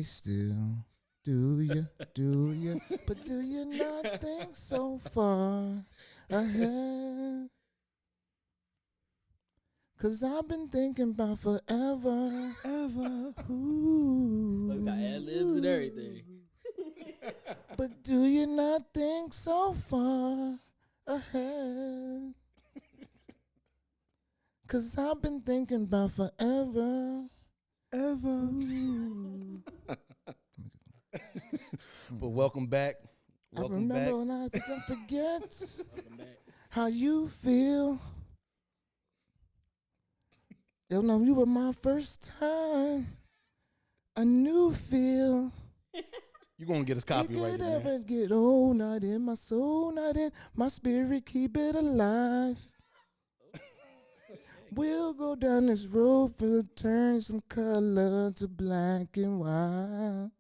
still. Do you? But do you not think so far ahead? 'Cause I've been thinking about forever, ever. Ooh. We got ad-libs and everything. But do you not think so far ahead? 'Cause I've been thinking about forever, ever. But welcome back. I remember when I can forget Welcome back. how you feel. You know, you were my first time. A new feel. You gonna get us copyrighted, It could ever man. get old, not in my soul, not in my spirit, keep it alive. We'll go down this road for turn some color to black and white.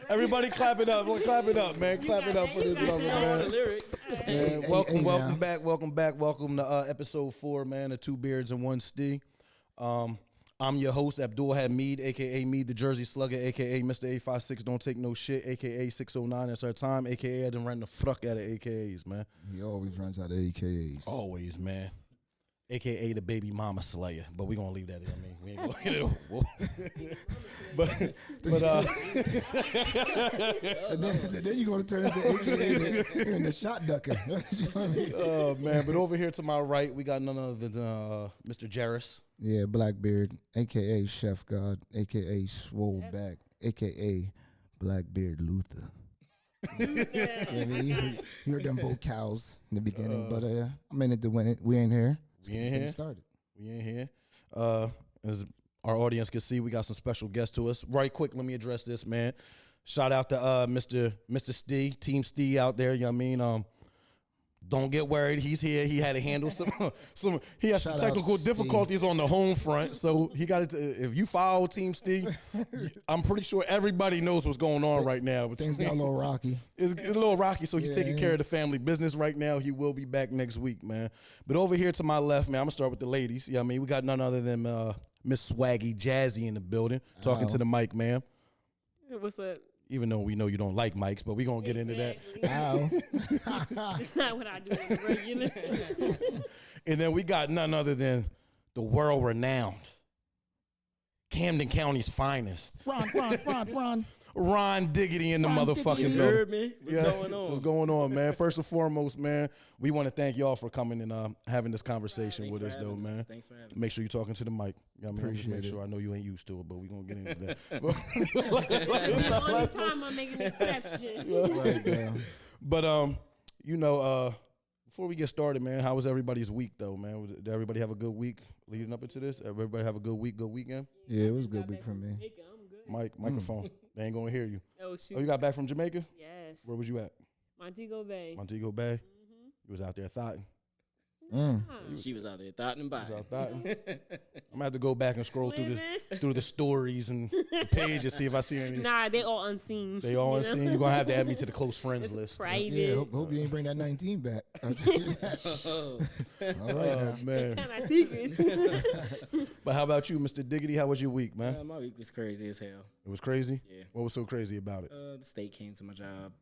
Everybody clap it up. Clap it up, man. Clap it up for this brother, man. Lyrics. Man, Hey, welcome now. back. Welcome to episode 4, man, of Two Beards and One Stee. I'm your host, Abdul Hamid, a.k.a. Mead, the Jersey Slugger, a.k.a. Mr. 856 Don't Take No Shit, a.k.a. 609 That's Our Time, a.k.a. I done ran the fuck out of AKAs, man. He always runs out of AKAs. Always, man. AKA the baby mama slayer, but we gonna leave that in. I mean, we ain't gonna get it over. And then you're going to turn into AKA the shot ducker. You know what I mean? Oh man, but over here to my right, we got none other than Mr. Jarris. Yeah, Blackbeard, a.k.a. Chef God, a.k.a. Swole Back, a.k.a. Blackbeard Luther. I mean, you heard them vocals in the beginning, but I'm in it to win it. We ain't here. Let's We get ain't this thing here. started. We ain't here. As our audience can see, we got some special guests to us. Right quick, let me address this, man. Shout out to Mr. Stee, Team Stee out there. You know what I mean? Don't get worried. He's here. He had to handle some he had some Shout out technical Stee. difficulties on the home front. So he got it. If you follow Team Stee, I'm pretty sure everybody knows what's going on right now. But Things got a little rocky. It's a little rocky, so he's Yeah, taking care of the family business right now. He will be back next week, man. But over here to my left, man, I'm gonna start with the ladies. Yeah, I mean, we got none other than Miss Swaggy Jazzy in the building, talking to the mic, man. What's up? Even though we know you don't like mics, but we gonna get into that. Ow. It's not what I do on the regular. And then we got none other than the world-renowned Camden County's finest, Ron Diggity in the motherfucking Diggity. You building. heard me? What's going on? What's going on, man? First and foremost, man, we want to thank y'all for coming and having this conversation Thanks with for us, though, having us. man. Thanks for having me. Make sure you're talking to the mic. You know what I mean? Just Appreciate make it. sure I know you ain't used to it, but we're going to get into that. The only time I make an exception. Right now. But, you know, before we get started, man, how was everybody's week, though, man? Did everybody have a good week leading up into this? Everybody have a good week, good weekend? Yeah, it was a good week for me. I'm good. Microphone. They ain't going to hear you. Oh, shoot. Oh, you got back from Jamaica? Yes. Where was you at? Montego Bay. Montego Bay? You was out there thotting? She was out there thoughting and buying. I'm gonna have to go back and scroll through the stories and the page and see if I see any. Nah, they all unseen. They all You know? unseen. You're gonna have to add me to the close friends list. Private. Yeah, hope you ain't bring that 19 back. I'll tell you that. All right Oh now. man. Tell my secrets. But how about you, Mr. Diggity? How was your week, man? My week was crazy as hell. It was crazy. Yeah. What was so crazy about it? The state came to my job.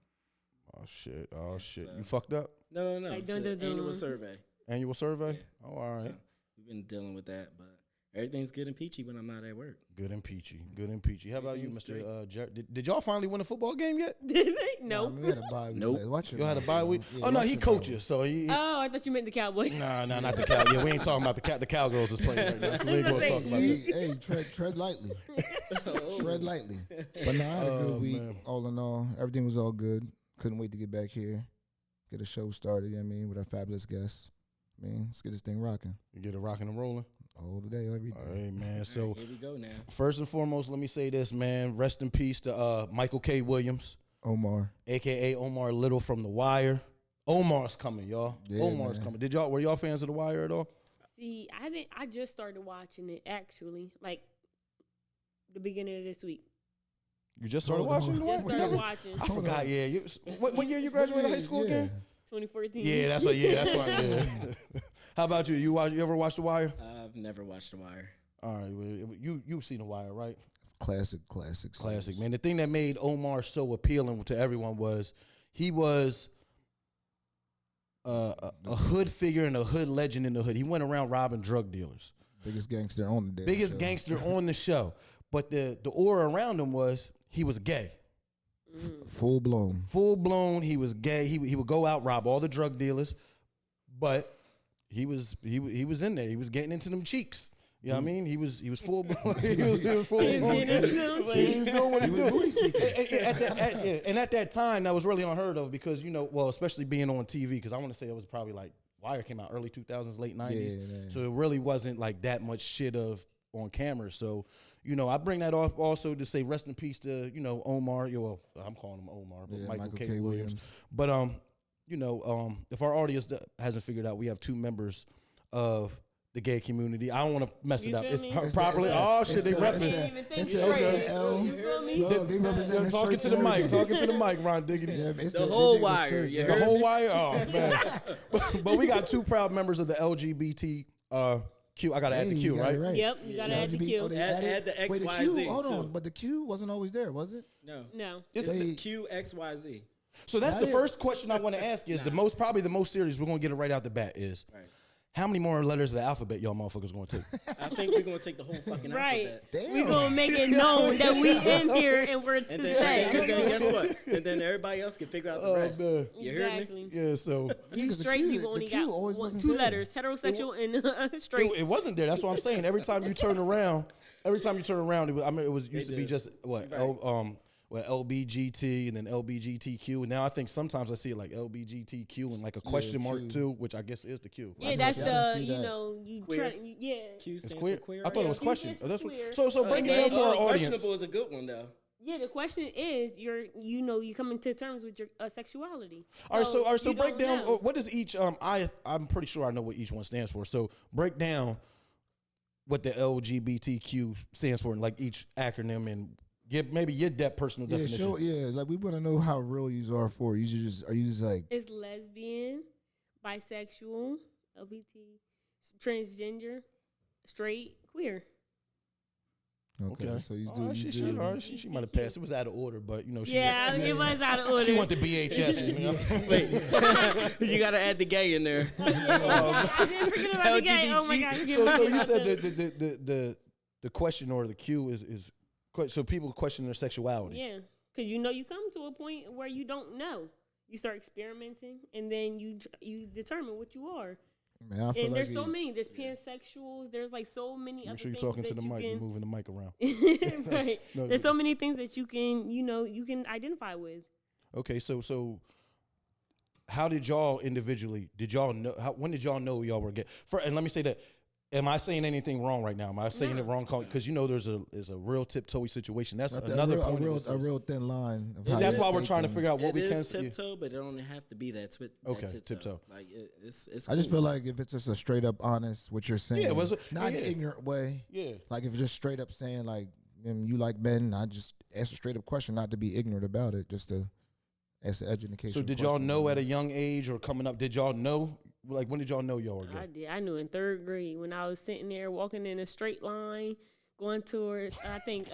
Oh shit. so- You fucked up. No. Like, It's an dun, dun, dun. annual survey. Annual survey. Oh, all right. We've been dealing with that, but everything's good and peachy when I'm not at work. Good and peachy. Good and peachy. How about you, Everything's Mr. Jared? Did y'all finally win a football game yet? Did they? I No. mean, we had a bye week. Nope. Watch Y'all had a bye week. Yeah, Oh no, watch he your bye week. coaches, so he. Oh, I thought you meant the Cowboys. Nah, not the cow. Yeah, we ain't talking about the cowgirls is playing right now, so we ain't gonna talk about that. Hey, tread lightly. Tread lightly. But nah, I had a good week. man. All in all, everything was all good. Couldn't wait to get back here, get a show started. You know what I mean, with our fabulous guests. I mean, let's get this thing rocking You get it rocking and rolling. all day, every day. All right, man. So Here we go now. first and foremost, let me say this, man. Rest in peace to Michael K. Williams, Omar. aka Omar Little from The Wire. Omar's coming, y'all. Yeah, Omar's man. coming. Were y'all fans of The Wire at all? See, I just started watching it actually, like the beginning of this week. You just started Hold on. watching? The Just Wire? started watching. I forgot. Yeah. What year you graduated high school again? 2014. Yeah, that's what. Yeah, that's what. Yeah. How about you? You ever watch The Wire? I've never watched The Wire. All right, well, you've seen The Wire, right? Of Classic Classic, man. The thing that made Omar so appealing to everyone was he was a hood figure and a hood legend in the hood. He went around robbing drug dealers. Biggest gangster on the day. Biggest gangster on the show. But the aura around him was he was gay. Full blown. Full blown, he was gay. He would go out, rob all the drug dealers, but he was in there. He was getting into them cheeks. You know what I mean? He was full blown. He was full blown. He was doing what he do. And at that time, that was really unheard of because, especially being on TV, because I want to say it was probably like Wire came out early 2000s, late 90s. Yeah. So it really wasn't like that much shit on camera. So, I bring that off also to say rest in peace to, Omar. I'm calling him Omar, but Michael K. Williams. But, if our audience hasn't figured out, we have two members of the gay community. I don't want to mess it up. It's properly. Oh shit, they represent. They represent. Talking to the mic, Ron Diggity. Yeah, the whole wire. The whole wire. Oh man. But we got two proud members of the LGBT. Q. I gotta add the Q, right? Yep, you gotta add the Q. Add the X, Wait, the Y, Q, Z. hold on, but the Q wasn't always there, was it? No. It's the Q, X, Y, Z. So that's the first question I want to ask. Is probably the most serious. We're gonna get it right out the bat. Is how many more letters of the alphabet y'all motherfuckers gonna take? I think we're gonna take the whole fucking alphabet. Damn. We're gonna make it known that we in here and we're to stay. And then guess what? And then everybody else can figure out the rest. Man. You heard me? Yeah. So you straight people only got two letters: heterosexual and straight. It wasn't there. That's what I'm saying. Every time you turn around, it was used to be just what LBGT and then LBGTQ, and now I think sometimes I see it like LBGTQ and like a question mark too, which I guess is the Q. Yeah, that's the Q stands queer. for queer. I thought it was question. That's what. Queer. So break it down to our audience. Questionable is a good one though. Yeah, the question is you coming to terms with your sexuality. All right, so break down what does each I'm pretty sure I know what each one stands for. So break down what the LGBTQ stands for and like each acronym and give maybe your personal definition. Sure, like we want to know how real you are for. Are you just like it's lesbian, bisexual, LGBT, transgender, straight, queer. Okay. So she might have passed. It was out of order, but it was out of order. She went to BHS. Wait, you gotta add the gay in there. I didn't forget about the gay. Oh my god. So you said the question or the Q is so people question their sexuality. Yeah, because you come to a point where you don't know. You start experimenting, and then you determine what you are. Man, I feel and like there's so many. There's pansexuals. There's like so many other things. Make sure you're talking to the mic. You're moving the mic around. Right. No, there's so many things that you can identify with. Okay, so how did y'all individually? Did y'all know? When did y'all know y'all were gay? And let me say that. Am I saying anything wrong right now? Am I saying it wrong? Because there's a real tiptoey situation. That's another point. A real thin line. That's why we're trying to figure out what we can see. Tiptoe, but it don't have to be that. Tiptoe. Like it's I just feel like if it's just a straight up honest what you're saying, not in an ignorant way. Yeah. Like if it's just straight up saying like you like men, I just ask a straight up question, not to be ignorant about it, just to ask an education. So did y'all know at a young age or coming up? Did y'all know? Like, when did y'all know y'all were gay? I did. I knew in third grade when I was sitting there walking in a straight line, going towards, I think,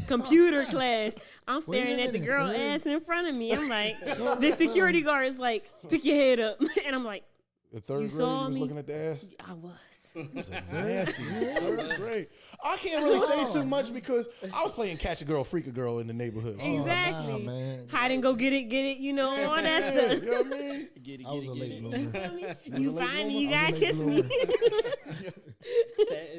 computer class. I'm staring at the girl ass in front of me. I'm like, the security guard is like, pick your head up. And I'm like, the third grade, you was looking at the ass? I was. That's nasty. Third grade. I can't really say too much because I was playing catch a girl, freak a girl in the neighborhood. Exactly. Oh, nah, man. Hide and go get it, all that stuff. You know what I mean? I was a late bloomer. You find me, you gotta kiss me.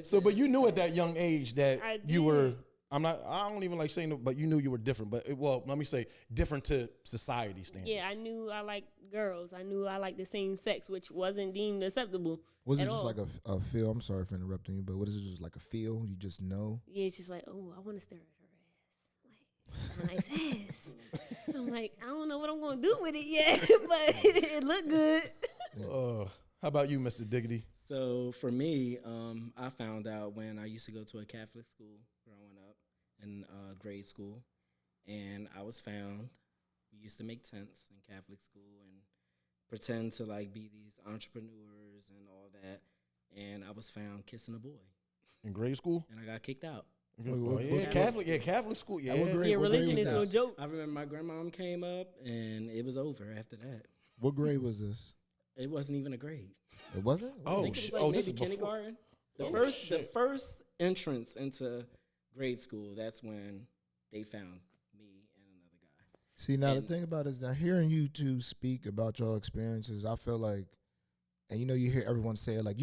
So, but you knew at that young age that you were. I don't even like saying it, but you knew you were different. But let me say different to society standards. Yeah, I knew I liked girls. I knew I liked the same sex, which wasn't deemed acceptable. Was it just like a feel? I'm sorry for interrupting you, but what is it just like a feel? You just know? Yeah, it's just like, oh, I want to stare at her ass. Like, a nice ass. I'm like, I don't know what I'm going to do with it yet, but it looked good. How about you, Mr. Diggity? So for me, I found out when I used to go to a Catholic school growing up in grade school, and I was found. We used to make tents in Catholic school and pretend to like be these entrepreneurs and all that, and I was found kissing a boy in grade school, and I got kicked out. Catholic school. Yeah, religion is no joke. I remember my grandmom came up, and it was over after that. What grade was this? It wasn't even a grade. It wasn't? I think it was like this is kindergarten. The first entrance into grade school, that's when they found me and another guy. See, now the thing about it is that hearing you two speak about your experiences, I feel like, and you hear everyone say it, like,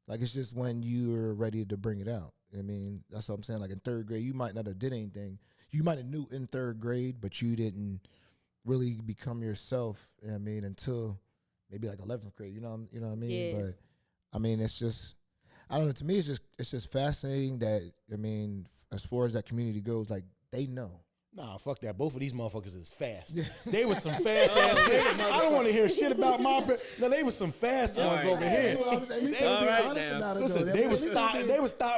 like it's just when you're ready to bring it out. I mean, that's what I'm saying. Like in third grade, you might not have did anything. You might have knew in third grade, but you didn't really become yourself, I mean, until maybe like 11th grade, you know what I mean? Yeah. But I mean, it's just, I don't know, to me, it's just fascinating that, I mean, as far as that community goes, like, they know. Nah, fuck that. Both of these motherfuckers is fast. They was some fast ass niggas. I don't want to hear shit about my. No, they was some fast ones over here. Listen, they was starting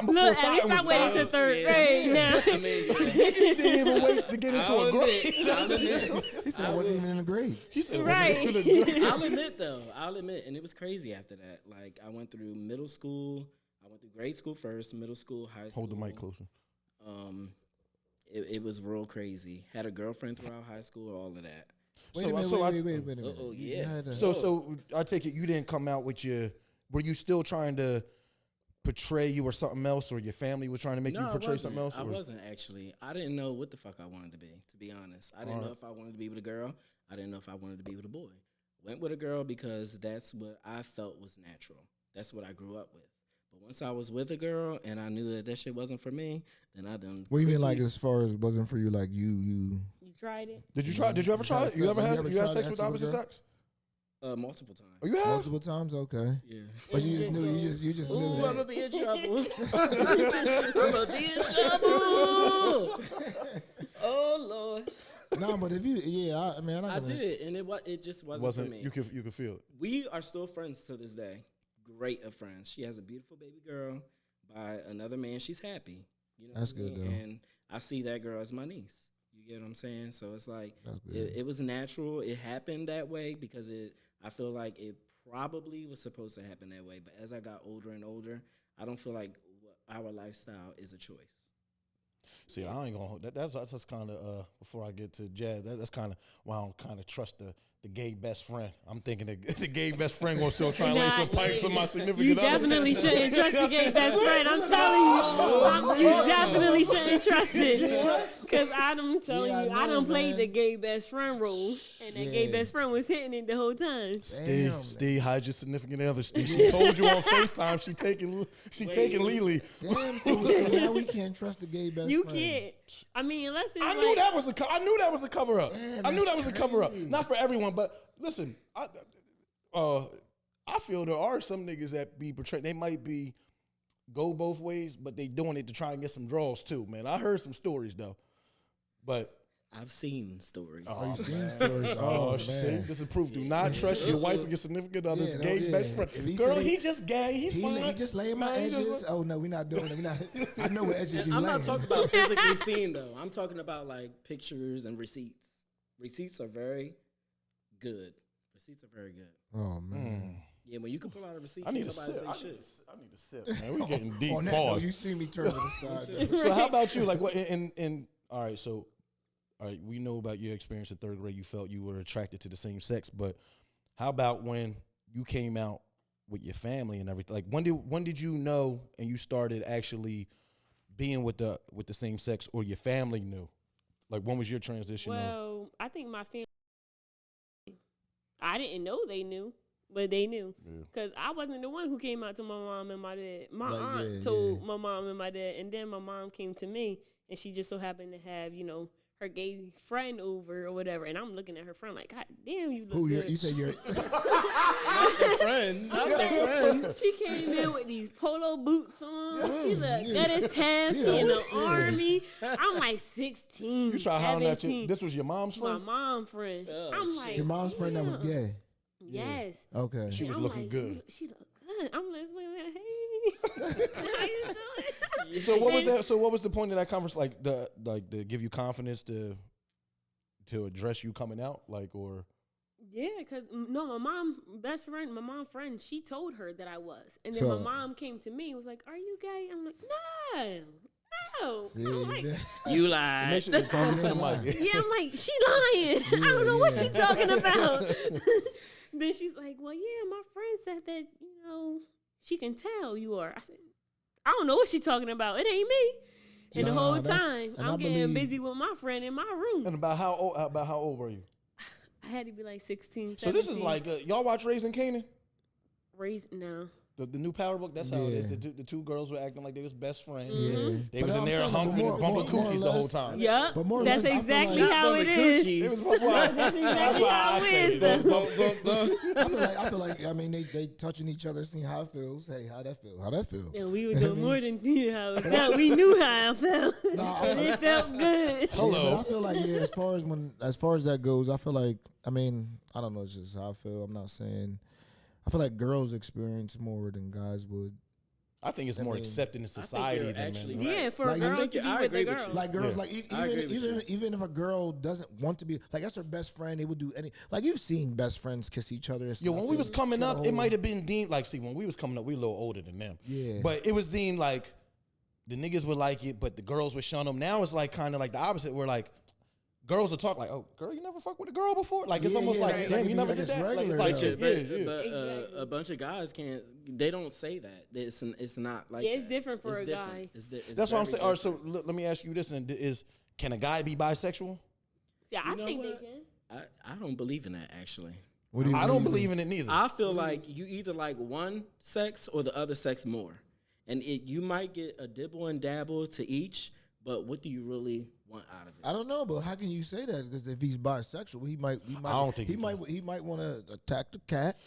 before Look, starting at least I waited to third grade now. I mean, Niggas didn't even wait to get into a grade. He said I wasn't even in a grade. He said it Right. wasn't even in a grade. I'll admit, and it was crazy after that. Like, I went through middle school. I went through grade school first, middle school, high school. Hold the mic closer. It was real crazy. Had a girlfriend throughout high school, all of that. Wait a minute. Oh, yeah. So I take it you didn't come out with were you still trying to portray you were something else, or your family was trying to make you portray something else? I wasn't actually. I didn't know what the fuck I wanted to be honest. I didn't know if I wanted to be with a girl. I didn't know if I wanted to be with a boy. Went with a girl because that's what I felt was natural. That's what I grew up with. But once I was with a girl and I knew that shit wasn't for me, then I done. What do you mean, like, as far as wasn't for you, like you tried it? Did you ever try it? You ever had sex with opposite sex? Multiple times. Oh, you have? multiple times? Okay. Yeah. But you just knew Ooh, that. I'm gonna be in trouble. I'm gonna be in trouble. Oh Lord. No, but if you, I did, and it just wasn't for me. You could feel it. We are still friends to this day. Great of friends. She has a beautiful baby girl by another man. She's happy. You know that's what I mean? good though. And I see that girl as my niece. You get what I'm saying? So it's like it was natural. It happened that way because I feel like it probably was supposed to happen that way. But as I got older and older, I don't feel like our lifestyle is a choice. See, I ain't gonna. That's kind of before I get to jazz. That's kind of why I don't kind of trust the gay best friend. I'm thinking the gay best friend gonna still try and lay some pipes on my significant You other. definitely shouldn't trust the gay best friend. I'm telling you, you definitely shouldn't trust it. Because I'm telling you, I done played the gay best friend role, and that gay best friend was hitting it the whole time. Steve, hide your significant other. Steve, she told you on FaceTime she taking Lily. Damn, so now we can't trust the gay best friend. You can't. I mean, unless it's I knew that was a cover up. Damn, I knew that was that's a cover up. crazy. Not for everyone, but listen, I feel there are some niggas that be portrayed. They might be go both ways, but they doing it to try and get some draws too, man. I heard some stories though, but I've seen stories. You seen stories? Oh, see, man. this is proof. Do not trust your wife or your significant other's gay best friend. Girl, he just gay. He's fine. He just laying my edges. Oh no, we're not doing it. I know what edges you I'm laying. not talking about physically seen though. I'm talking about like pictures and receipts. Receipts are very good. Receipts are very good. Oh man. Yeah, when you can pull out a receipt, I need a nobody sip. say I shit. need a sip, man. We getting deep. On that Pause. note, you see me turn to the side. So how about you? Like what? All right. We know about your experience in third grade. You felt you were attracted to the same sex, but how about when you came out with your family and everything? Like when did you know and you started actually being with the same sex, or your family knew? Like when was your transition? Well, I think my family. I didn't know they knew, but they knew because I wasn't the one who came out to my mom and my dad. My aunt told my mom and my dad, and then my mom came to me, and she just so happened to have her gay friend over or whatever, and I'm looking at her friend like, God damn, you look good. You say you're Not the friend. Not the friend. She came in with these polo boots on. She looked good as hell. She in the army. I'm like 16, You try hollering at 17. this was your mom's My friend? mom friend. I'm like, your mom's friend that was gay. yes. Okay. She was I'm looking like, good. She look good. I'm listening to hey. How you doing? So what was that? So what was the point of that conference? Like to give you confidence to address you coming out, or Yeah, because my mom friend, she told her that I was, and then my mom came to me and was like, "Are you gay?" I'm like, No. See, I'm like, You lied. Make sure it's on to the mic. yeah, I'm like, she lying. I don't know what she talking about. Then she's like, well, yeah, my friend said that, she can tell you are. I said, I don't know what she talking about. It ain't me. And the whole time, I'm getting busy with my friend in my room. And about how old were you? I had to be like 16, 17. So this is like, y'all watch Raising Kanan? No. The new Power book, that's how it is. The two girls were acting like they was best friends. Yeah. They was in there bumping coochies the whole time. Yeah, But more or that's less, I feel exactly like- how it is. It was that's exactly why how I it say is. it. I feel like they touching each other, seeing how it feels. Hey, how that feel? And we were doing more than how it felt. We knew how I felt. And it felt good. Hello. Yeah, but I feel like as far as that goes, I feel like I don't know, it's just how I feel. I'm not saying I feel like girls experience more than guys would. I think it's more accepted in society than actually men. right. Yeah, for Like, girls to be I with their agree with girls. you. Like girls, Yeah. like I agree with even if a girl doesn't want to be like that's her best friend, they would do any. Like you've seen best friends kiss each other. It's Yo, when nothing. we was coming Shut up, a it hole. might have been deemed like, see, when we was coming up, we a little older than them. Yeah. But it was deemed like the niggas would like it, but the girls would shun them. Now it's like kind of like the opposite, where like girls will talk like, "Oh, girl, you never fucked with a girl before." Like it's Yeah, almost yeah, like, right. "Damn, Like, you never like did it's that." Like it's regular, like, though. yeah. Exactly. A bunch of guys can't. They don't say that. It's not like. Yeah, it's that. different for It's a different. guy. It's That's what I'm very saying. All right, so different. let me ask you this: and can a guy be bisexual? See, I You know think what? they can. I don't believe in that actually. What do you I don't mean? believe in it neither. I feel like you either like one sex or the other sex more, and you might get a dibble and dabble to each. But what do you really want out of it? I don't know, but how can you say that? Because if he's bisexual, he might. I don't think he he might. He might want to attack the cat,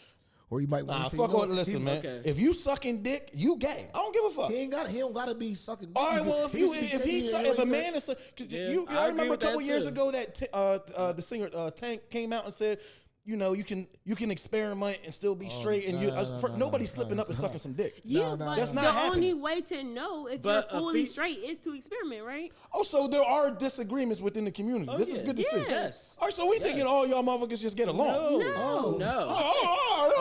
or he might want Nah, to. fuck all. Listen, man. okay. If you sucking dick, you gay. I don't give a fuck. He don't gotta be sucking. All right, well, if a man man is, Yeah, I I remember agree a with couple that years too. ago that the singer Tank came out and said, you can experiment and still be straight, and nobody's slipping up and sucking some dick. Yeah, no, but that's not the happening. only way to know if But you're a fully fe- straight is to experiment, right? Oh, so there are disagreements within the community. This is yeah. good to see. Yes. All right, so we thinking all y'all motherfuckers just get along. No.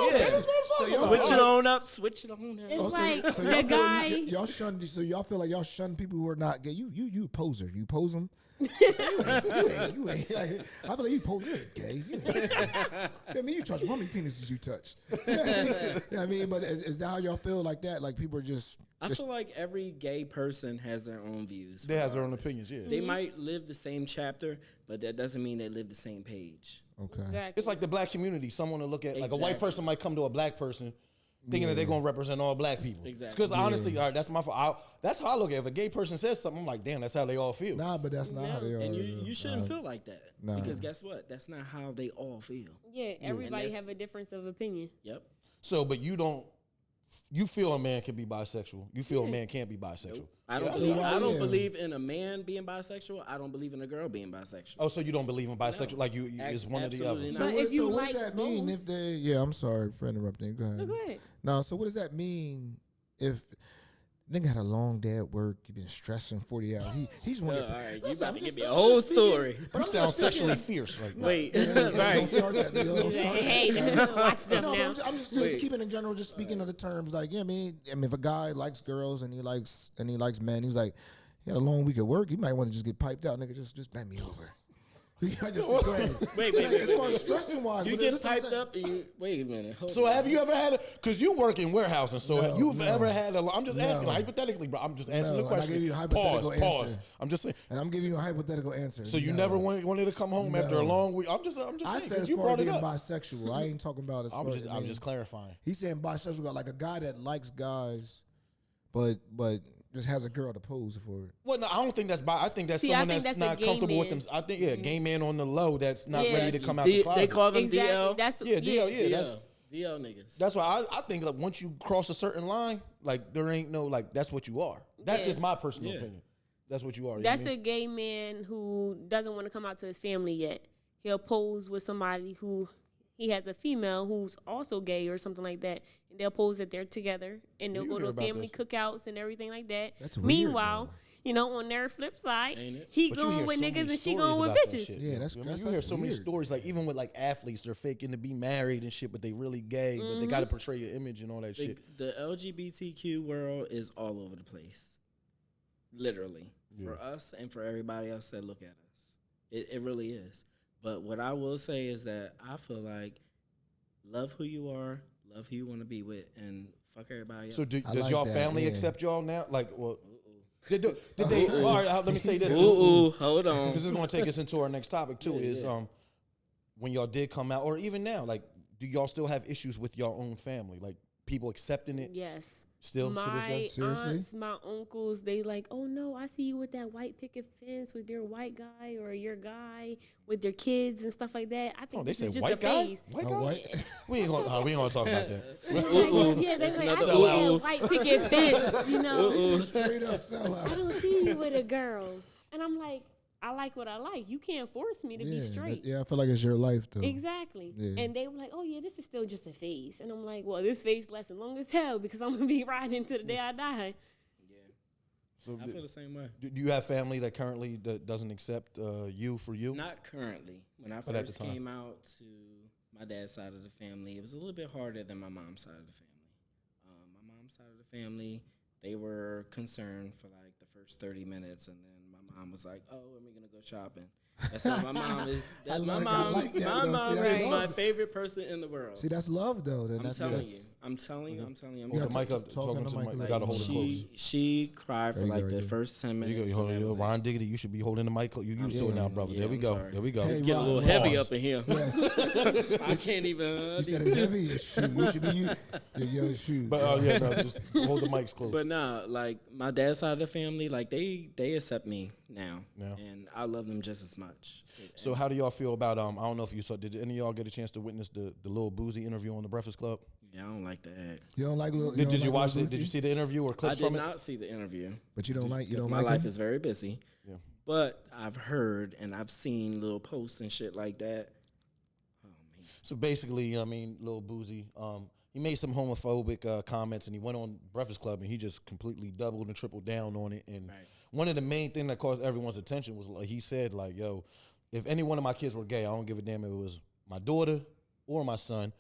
Okay, that's what I'm talking Switch about. it on up. Switch it on up. It's like So the guy. y'all shun. So y'all feel like y'all shun people who are not gay. You a poser. You pose them. you ain't. Like, I feel like you pose. You're gay. You ain't. I mean, you touch. How many penises you touch? I mean, but is that how y'all feel like that? Like people are just. I feel like every gay person has their own views. They has their own regardless. opinions, yeah. They might live the same chapter, but that doesn't mean they live the same page. Okay. Exactly. It's like the black community. Someone to look at, like a white Exactly. person might come to a black person thinking that they're going to represent all black people. Exactly. Because honestly, all right, that's my fault. That's how I look at it. If a gay person says something, I'm like, damn, that's how they all feel. Nah, but that's not how they are. And you shouldn't feel like that. nah. Because guess what? That's not how they all feel. Yeah, everybody that's- have a difference of opinion. Yep. So, but you feel a man can be bisexual. You feel a man can't be bisexual. I don't. I don't believe in a man being bisexual. I don't believe in a girl being bisexual. Oh, so you don't believe in bisexual? Like you is one or the other. Absolutely So, not. But if you what like does that mean both- if they? Yeah, I'm sorry for interrupting. Go ahead. No, go ahead. No, so what does that mean if nigga had a long day at work, he been stressing 40 hours. He's one. All right, you Listen, about I'm to just- give me a I'm whole just speaking- story. but You I'm sound just speaking- sexually fierce right now. Wait, Don't right? start that. Don't start that. Hey, watch stuff No, but now. I'm just Wait. keeping in general, just speaking of the terms. Like, yeah, I mean, if a guy likes girls and he likes men, he's like, he had a long week at work. He might want to just get piped out, nigga. Just bend me over. I just go ahead. Wait. As far as stressing wise, You but get this is what I'm piped saying. up and you wait a minute. Hold So on. have you ever had because you work in warehousing, so No, you've no. ever had I'm just asking No. hypothetically, bro. I'm just answering No, the and I question. gave you a hypothetical Pause. answer. I'm just saying. And I'm giving you a hypothetical answer. So you No. never wanted to come home after a No. long week? I'm just I saying said 'cause as you far brought as it being up. bisexual. I ain't talking about as far as I'm just clarifying. He's saying bisexual, like a guy that likes guys, but just has a girl to pose for it. Well, no, I don't think that's I think that's See, I someone think that's that's a not gay comfortable with man. them. I think gay man on the low that's not Yeah. ready to come out the closet. They call them Exactly. DL. That's yeah, DL, yeah, that's DL niggas. that's why I think like once you cross a certain line, like there ain't no like that's what you are. That's Yeah. just my personal Yeah. opinion. That's what you are. That's you know what a gay man who doesn't want to come out to his family yet. He'll pose with somebody who he has a female who's also gay or something like that. And they'll pose that they're together and they'll You go hear to about family this. cookouts and everything like that. That's weird, Meanwhile, though. on their flip side, Ain't it? he But you hear going with so many niggas and she stories going with about that bitches. shit, Yeah, yo. that's- I mean, that's- you hear that's so many weird. stories, like even with like athletes, they're faking to be married and shit, but they really gay, but they got to portray your image and all that shit. The LGBTQ world is all over the place. literally, for us and for everybody else that look at us. It really is. But what I will say is that I feel like love who you are, love who you want to be with, and fuck everybody else. So does like y'all that, family accept y'all now? Like, well, did they? All right, let me say this. Hold on. Because it's going to take us into our next topic too. When y'all did come out, or even now, like, do y'all still have issues with your own family? Like, people accepting it? Yes. Still to this day? Seriously? Aunts, my uncles, they like, oh no, I see you with that white picket fence with your white guy or your guy with their kids and stuff like that. I think They this say is just white a guy? phase. White Oh, guy? white? We ain't gonna talk about that. Yeah, they like, I see that white picket fence, you know. Straight up sellout. I don't see you with a girl. And I'm like, I like what I like. You can't force me to be straight. I feel like it's your life, though. Exactly. Yeah. And they were like, oh, yeah, this is still just a phase. And I'm like, well, this phase lasts long as hell because I'm going to be riding to the day I die. So I feel the same way. do you have family that currently doesn't accept you for you? Not currently. When I But at the first time. came out to my dad's side of the family, it was a little bit harder than my mom's side of the family. My mom's side of the family, they were concerned for like the first 30 minutes, and then my mom was like, "Oh, when are we gonna go shopping?" That's what my mom is. That's my mom. My mom is my favorite person in the world. See, that's love, though. Then I'm telling you. Hold the mic up. Talking to the mic. You like, gotta hold it close. She cried for like the first 10 minutes. Ron Diggity, you should be holding the mic. You used to it now, brother. There we go. Sorry. There we go. It's Hey, getting a little Ron, heavy pause. up in here. Yes. I can't even. You said it's heavy. Shoot, you should be your shoot. But no, just hold the mics close. But nah, like my dad's side of the family, like they accept me now, Yeah. and I love them just as much. So how do y'all feel about I don't know if you saw, did any of y'all get a chance to witness the Lil Boozy interview on the Breakfast Club? Yeah, I don't like that. You don't like little. Did you watch it? Did you see the interview or I clips did from it? not see the interview. But you don't like. You don't My like life him? is very busy. Yeah. But I've heard and I've seen little posts and shit like that. Oh man. So basically, I mean, Lil Boozy, he made some homophobic comments, and he went on Breakfast Club, and he just completely doubled and tripled down on it. And one of the main things that caused everyone's attention was like, he said, like, yo, if any one of my kids were gay, I don't give a damn if it was my daughter or my son.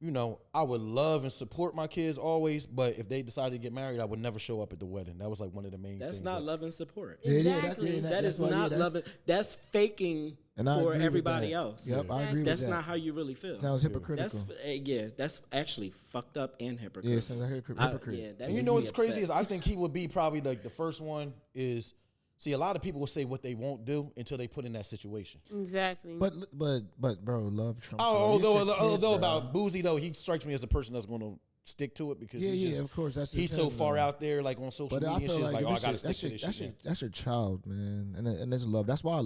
You know, I would love and support my kids always, but if they decided to get married, I would never show up at the wedding. That was like one of the main things. That's not love and support. Exactly. That is not loving. That's faking And I agree for with everybody that. else. Yep, I agree with That's that. not how you really feel. Sounds hypocritical. That's actually fucked up and hypocritical. Yeah, it sounds like hypocrite. That And you makes know me what's crazy upset. is I think he would be probably like the first one is, see, a lot of people will say what they won't do until they put in that situation. Exactly. But bro, love Trump. Although about Boozy though, he strikes me as a person that's going to stick to it because of course that's he's so far out there like on social But media I and feel shit. It's like like, oh, I gotta stick to this shit. that's your child, man, and it's love. That's why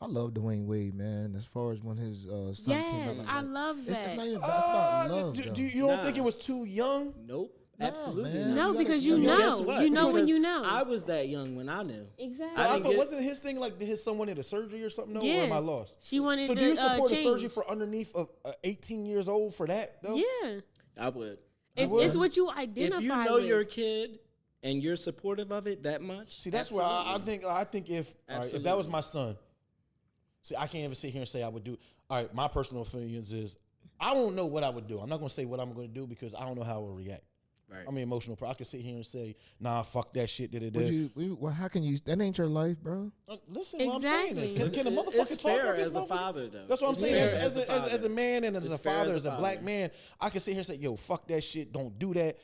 I love Dwayne Wade, man. As far as when his son came out, yes, like I that. love that. It's not even that's about love. though. You don't think it was too young? Nope. Nah, Absolutely man. not. No, because you Guess know. what? You know when Because you know. I was that young when I knew. Exactly. I didn't thought get- wasn't his thing like his son wanted a surgery or something? No, Yeah. or am I lost? She wanted So to do you support change. a surgery for underneath of 18 years old for that though? Yeah. I would. If would. it's what you identify If you know with. your kid and you're supportive of it that much, See, that's where I think if all right, if that was my son, see, I can't even sit here and say I would do. All right, my personal opinions is I don't know what I would do. I'm not gonna say what I'm gonna do because I don't know how I would react. Right. I'm an emotional person. I can sit here and say, nah, fuck that shit. Well, how can you? That ain't your life, bro. Listen, what I'm saying is, Exactly. can a motherfucker It's talk fair like this as a motherfucker? father, though. That's what I'm It's saying. fair As a man and as It's a fair father, as as a a black father. man, I can sit here and say, yo, fuck that shit. Don't do that.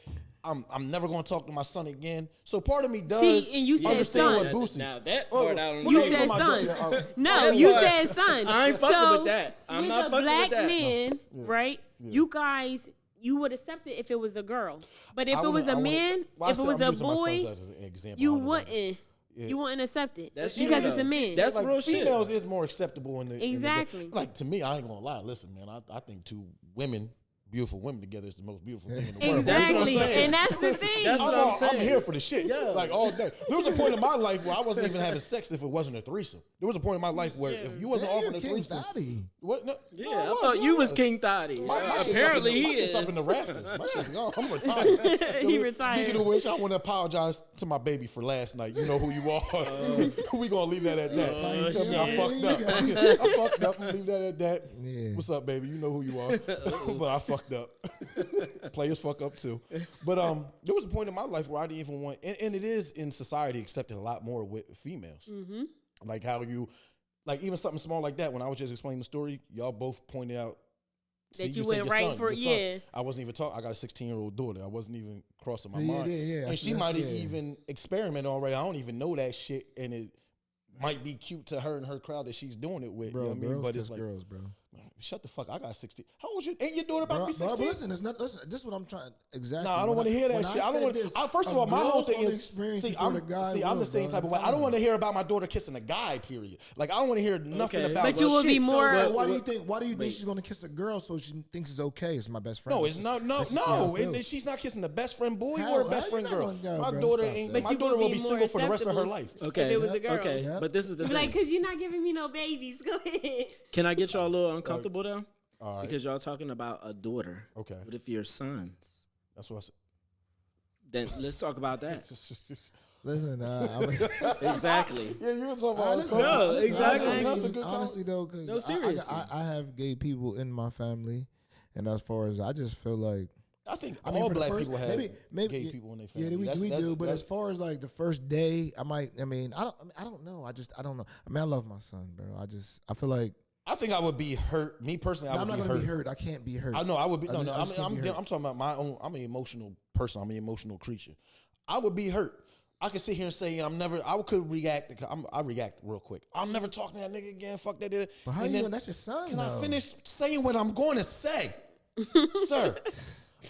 I'm never gonna talk to my son again. So part of me does See, and you said understand son. what Boosie. Now that part I don't You know. said my son. daughter, No, that you part- said son. I ain't fucking so, with that. I'm with not a fucking black with that. man, right? You guys, you would accept it if it was a girl. But if it was a man, if it was a boy, you wouldn't. You wouldn't accept it That's because true, it's a though. man. That's like real shit. females is more acceptable in the Exactly. like to me, I ain't gonna lie. Listen, man, I think two women, beautiful women together is the most beautiful thing in the world. Exactly, saying. and that's the thing. That's what I'm saying. I'm here for the shit. Yeah. Like all day. There was a point in my life where I wasn't even having sex if it wasn't a threesome. There was a point in my life where if you wasn't offering a King threesome, Thotty. what? No, Yeah, no, I thought you was King Thotty. My shit's Apparently up in the, he my shit's is. up in the rafters. My shit's gone. I'm retired. He retired. Speaking of which, I want to apologize to my baby for last night. You know who you are. We gonna leave that at that. You feel me? I fucked up. I fucked up. I'm gonna leave that at that. Yeah. What's up, baby? You know who you are. But I fucked fucked up. Players fuck up too. But there was a point in my life where I didn't even want, and it is in society accepted a lot more with females. Mm-hmm. Like how you, like even something small like that. When I was just explaining the story, y'all both pointed out that you went right for yeah. I wasn't even talking. I got a 16-year-old daughter. I wasn't even crossing my mind. Yeah. And she might have even experimented already. I don't even know that shit, and it might be cute to her and her crowd that she's doing it with. Bro, you know what I mean? But it's like, girls, bro. Shut the fuck. I got 16. How old you? Ain't your daughter about to be 16? Bro, listen, it's not. Listen, this is what I'm trying. Exactly. No, I don't want to hear that shit. I don't want. First of all, my whole thing is. I'm the same type of way. I don't want to hear about my daughter kissing a guy. Period. Like I don't want to hear nothing about. But you will be more. So why do you think? Why do you think she's gonna kiss a girl so she thinks it's okay? It's my best friend. No, it's not. No. And she's not kissing the best friend boy or best friend girl. My daughter ain't. My daughter will be single for the rest of her life. Okay. If it was a girl. Okay. But this is the thing. Like, cause you're not giving me no babies. Go ahead. Can I get y'all a little uncomfortable though? All right. Because y'all talking about a daughter. Okay. What if your sons? That's what I said. Then let's talk about that. Listen, exactly. Yeah, you were talking about no, exactly. That's a good honestly though, because no, seriously. I have gay people in my family, and as far as I just feel like I think all black people have maybe gay people in their family. Yeah, we do. But as far as like the first day, I don't know. I don't know. I mean, I love my son, bro. I feel like. I think I would be hurt. Me personally, I would be hurt. I'm not gonna be hurt. I can't be hurt. I know I would be. No. I'm talking about my own. I'm an emotional person. I'm an emotional creature. I would be hurt. I could sit here and say I could react. I react real quick. I'm never talking to that nigga again. Fuck that. But how you doing? That's your son. Can I finish saying what I'm going to say, sir?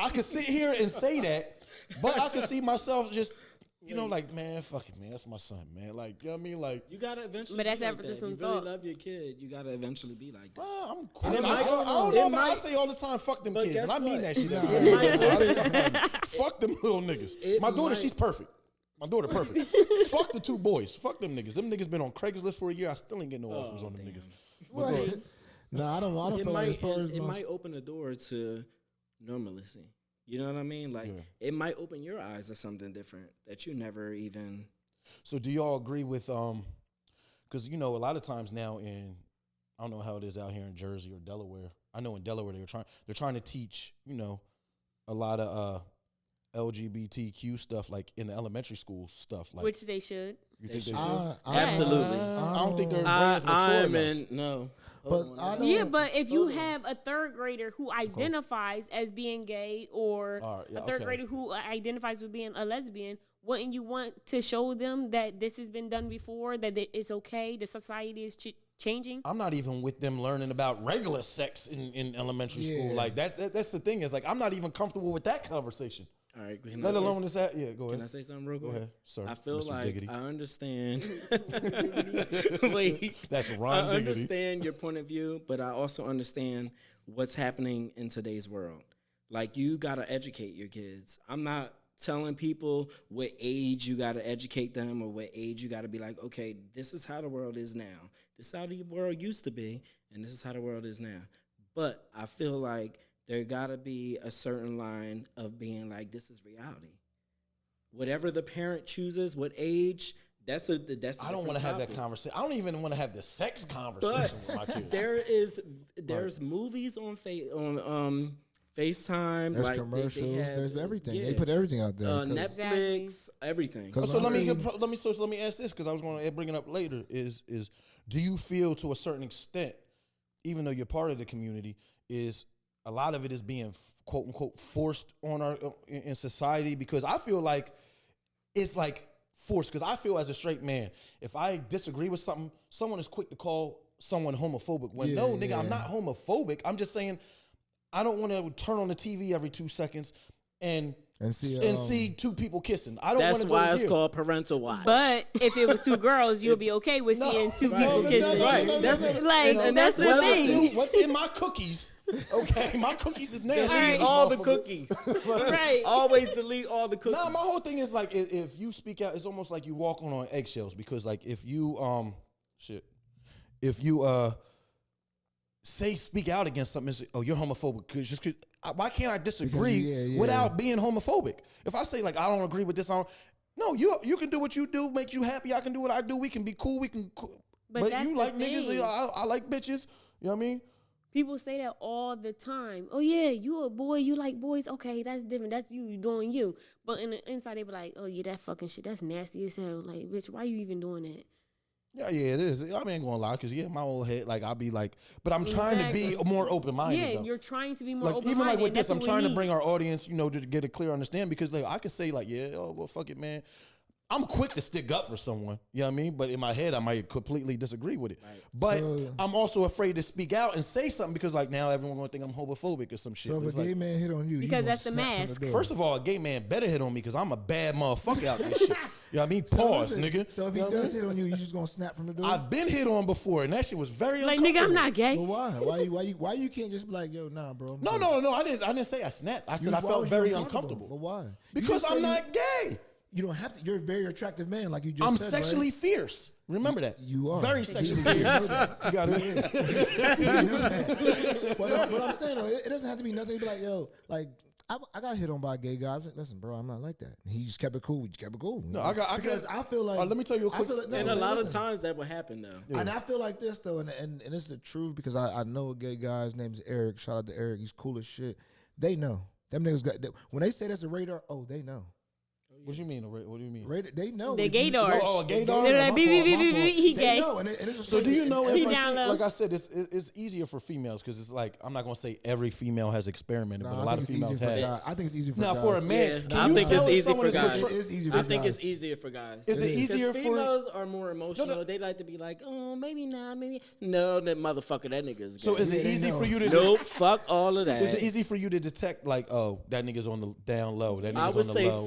I could sit here and say that, but I could see myself just. You know, like, man, fuck it, man. That's my son, man. Like, you know what I mean? Like, you gotta eventually. But that's be after like that. some If you thought. really love your kid, you gotta eventually be like that. I'm cool. I don't know, but I say all the time, fuck them But kids, and I mean guess that shit. Fuck them little niggas. My daughter, she's perfect. My daughter, perfect. Fuck the two boys. Fuck them niggas. Them niggas been on Craigslist for a year. I still ain't getting no offers on them niggas. What? No, I don't feel like as far as it might open the door to normalcy. You know what I mean? Like it might open your eyes to something different that you never even. So do y'all agree with because you know a lot of times now I don't know how it is out here in Jersey or Delaware. I know in Delaware they're trying to teach a lot of LGBTQ stuff like in the elementary school stuff like which they should. You think they should? Absolutely. I don't think they're mature enough. No. But if you have a third grader who identifies as being gay or a third grader who identifies with being a lesbian, wouldn't you want to show them that this has been done before, that it's okay, the society is changing? I'm not even with them learning about regular sex in elementary school. Like that's the thing is like I'm not even comfortable with that conversation. All right. Let alone this. Yeah, go ahead. Can I say something real quick? Go ahead, sir. I feel Mr. like Diggity. I understand. Wait. That's Ron I Diggity. understand your point of view, but I also understand what's happening in today's world. Like you gotta educate your kids. I'm not telling people what age you gotta educate them or what age you gotta be like, okay, this is how the world is now. This is how the world used to be, and this is how the world is now. But I feel like there gotta be a certain line of being like, this is reality. Whatever the parent chooses, what age, that's a I don't want to have that conversation. I don't even want to have the sex conversation with my kids. There's movies on FaceTime. There's like commercials. There's everything. They put everything out there. Netflix, everything. So let me ask this because I was going to bring it up later. Is do you feel to a certain extent, even though you're part of the community, is a lot of it is being quote unquote forced on our in society? Because I feel like it's like forced. Because I feel as a straight man, if I disagree with something, someone is quick to call someone homophobic. When I'm not homophobic. I'm just saying I don't want to turn on the TV every 2 seconds and see two people kissing. I don't want to. That's why it's called parental watch. But if it was two girls, you'll be okay with seeing two people kissing. Right. That's the thing. What's in my cookies? Okay, my cookies is nasty. Delete all the cookies. Right. Always delete all the cookies. Nah, my whole thing is like if you speak out, it's almost like you walking on eggshells because like if you speak out against something, it's, oh, you're homophobic. Cause why can't I disagree without being homophobic? If I say like I don't agree with this, no, you can do what you do, make you happy. I can do what I do. We can be cool. We can, but you like niggas. I like bitches. You know what I mean? People say that all the time. Oh yeah, you a boy, you like boys. Okay, that's different. That's you doing you. But in the inside, they be like, oh yeah, that fucking shit, that's nasty as hell. Like, bitch, why you even doing that? Yeah, it is. I ain't gonna lie, because my old head, like, I'll be like, but I'm trying to be more open-minded. Yeah, though. you're trying to be more like, open-minded. even like with That's this, I'm what we trying to need. bring our audience, to get a clear understanding, because like I could say like, yeah, oh well, fuck it, man. I'm quick to stick up for someone, you know what I mean? But in my head, I might completely disagree with it. Right. But I'm also afraid to speak out and say something because, like, now everyone gonna think I'm homophobic or some shit. So if a gay man hit on you, because you that's the mask. First of all, a gay man better hit on me because I'm a bad motherfucker out this shit. You know what I mean? Pause, nigga. So if he does hit on you, you just gonna snap from the door? I've been hit on before, and that shit was very like, uncomfortable. nigga, I'm not gay. Well, why you can't just be like, yo, nah, bro? No. I didn't say I snapped. I said I felt very uncomfortable. But why? Because I'm not gay. You don't have to. You're a very attractive man, like you just I'm said. sexually right? fierce. Remember that. You are very sexually fierce. You know that. You got it. You know that. But I'm saying though, it doesn't have to be nothing. Be like, yo, like I got hit on by a gay guy. I was like, listen, bro, I'm not like that. And he just kept it cool. We just kept it cool. No, because I feel like. Let me tell you a quick. And a lot of times that will happen though. Yeah. And I feel like this though, and it's the truth because I know a gay guy. His name's Eric. Shout out to Eric. He's cool as shit. They know. Them niggas got when they say that's a radar. Oh, they know. What do you mean? What do you mean? Radar, they know. The gaydar. Oh, a gaydar. They're like, he gay. Know, and it's so do you know? If like I said, it's easier for females because it's like I'm not gonna say every female has experimented, but a lot of females have. I think it's easier for now guys. for a man. Yeah, I think it's easy for guys. It is easier for I think guys. it's easier for guys. Is it easier for females? Are more emotional. They like to be like, oh, maybe not, maybe no. That motherfucker, that nigga's gay. So is it easy for you to? Nope. Fuck all of that. Is it easy for you to detect like, oh, that nigga's on the down low? That nigga's I would on the say low.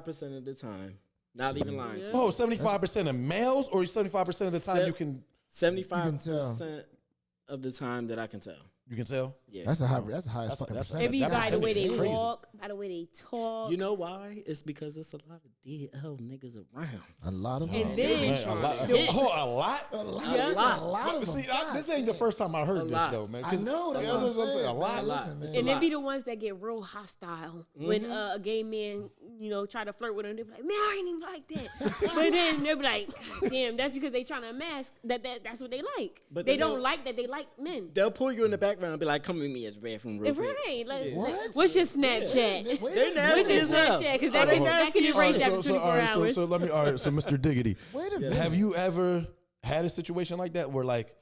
75% of the time. Not even lying. Yeah. Oh, 75% of males, or 75% of the time you can 75% of the time that I can tell. You can tell. Yeah, that's a high fucking percentage. It be by the way they crazy. walk, by the way they talk. You know why? It's because it's a lot of DL niggas around. A lot of And them. then A lot. Yeah. A lot of them. See, this ain't the first time I heard this though, man. I know. That's what I'm saying. A lot. Listen, man. and they be the ones that get real hostile when a gay man, try to flirt with them. They be like, man, I ain't even like that. But then they be like, God damn, that's because they trying to mask that's what they like. But they don't like that they like men. They'll pull you in the background and be like, come with me at the bathroom real quick. Right. Like, What? what's your Snapchat? They're What's nasty your as hell. Snapchat? Because that can erase that for 24 hours. So let me. All right. So Mr. Diggity, Wait a minute. have you ever had a situation like that where like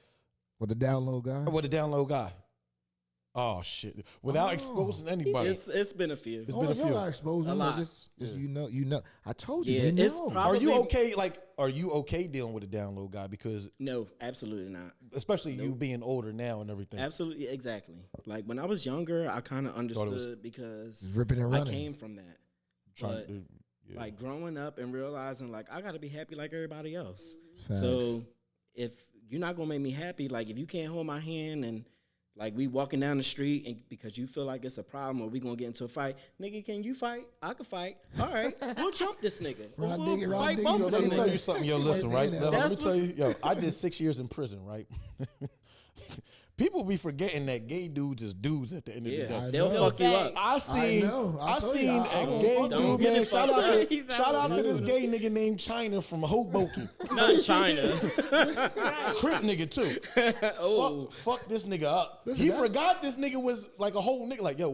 With the down low guy? with a down low guy? Oh shit! Without exposing anybody. It's been a few. It's been a few. You gotta expose them. lot. Just you know. I told you. Yeah, they it's know. probably. Are you okay? Like, are you okay dealing with a down low guy? Because No, absolutely not. especially you being older now and everything. Absolutely, exactly. Like when I was younger, I kind of understood because ripping and I running. came from that. Trying But to- yeah. like growing up and realizing like I gotta be happy like everybody else. Facts. So if you're not gonna make me happy, like if you can't hold my hand and like we walking down the street and because you feel like it's a problem or we gonna get into a fight, nigga, can you fight? I can fight. All right, we'll jump this nigga. Ron We'll Diggy, Ron fight Diggy, both Yo, of let them me tell you niggas. something. Yo, listen, right? Let me That's tell you. Yo, I did 6 years in prison, right? People be forgetting that gay dudes is dudes at the end of the Yeah, day. they'll know. fuck you up. I seen know. I told you, seen I a won't gay fuck dude, don't get man. it Shout fucked out up. to shout out to this gay nigga named China from Hoboken. Not China. Crip nigga too. Oh, Fuck this nigga up. Listen, He that's- forgot this nigga was like a whole nigga. Like, yo,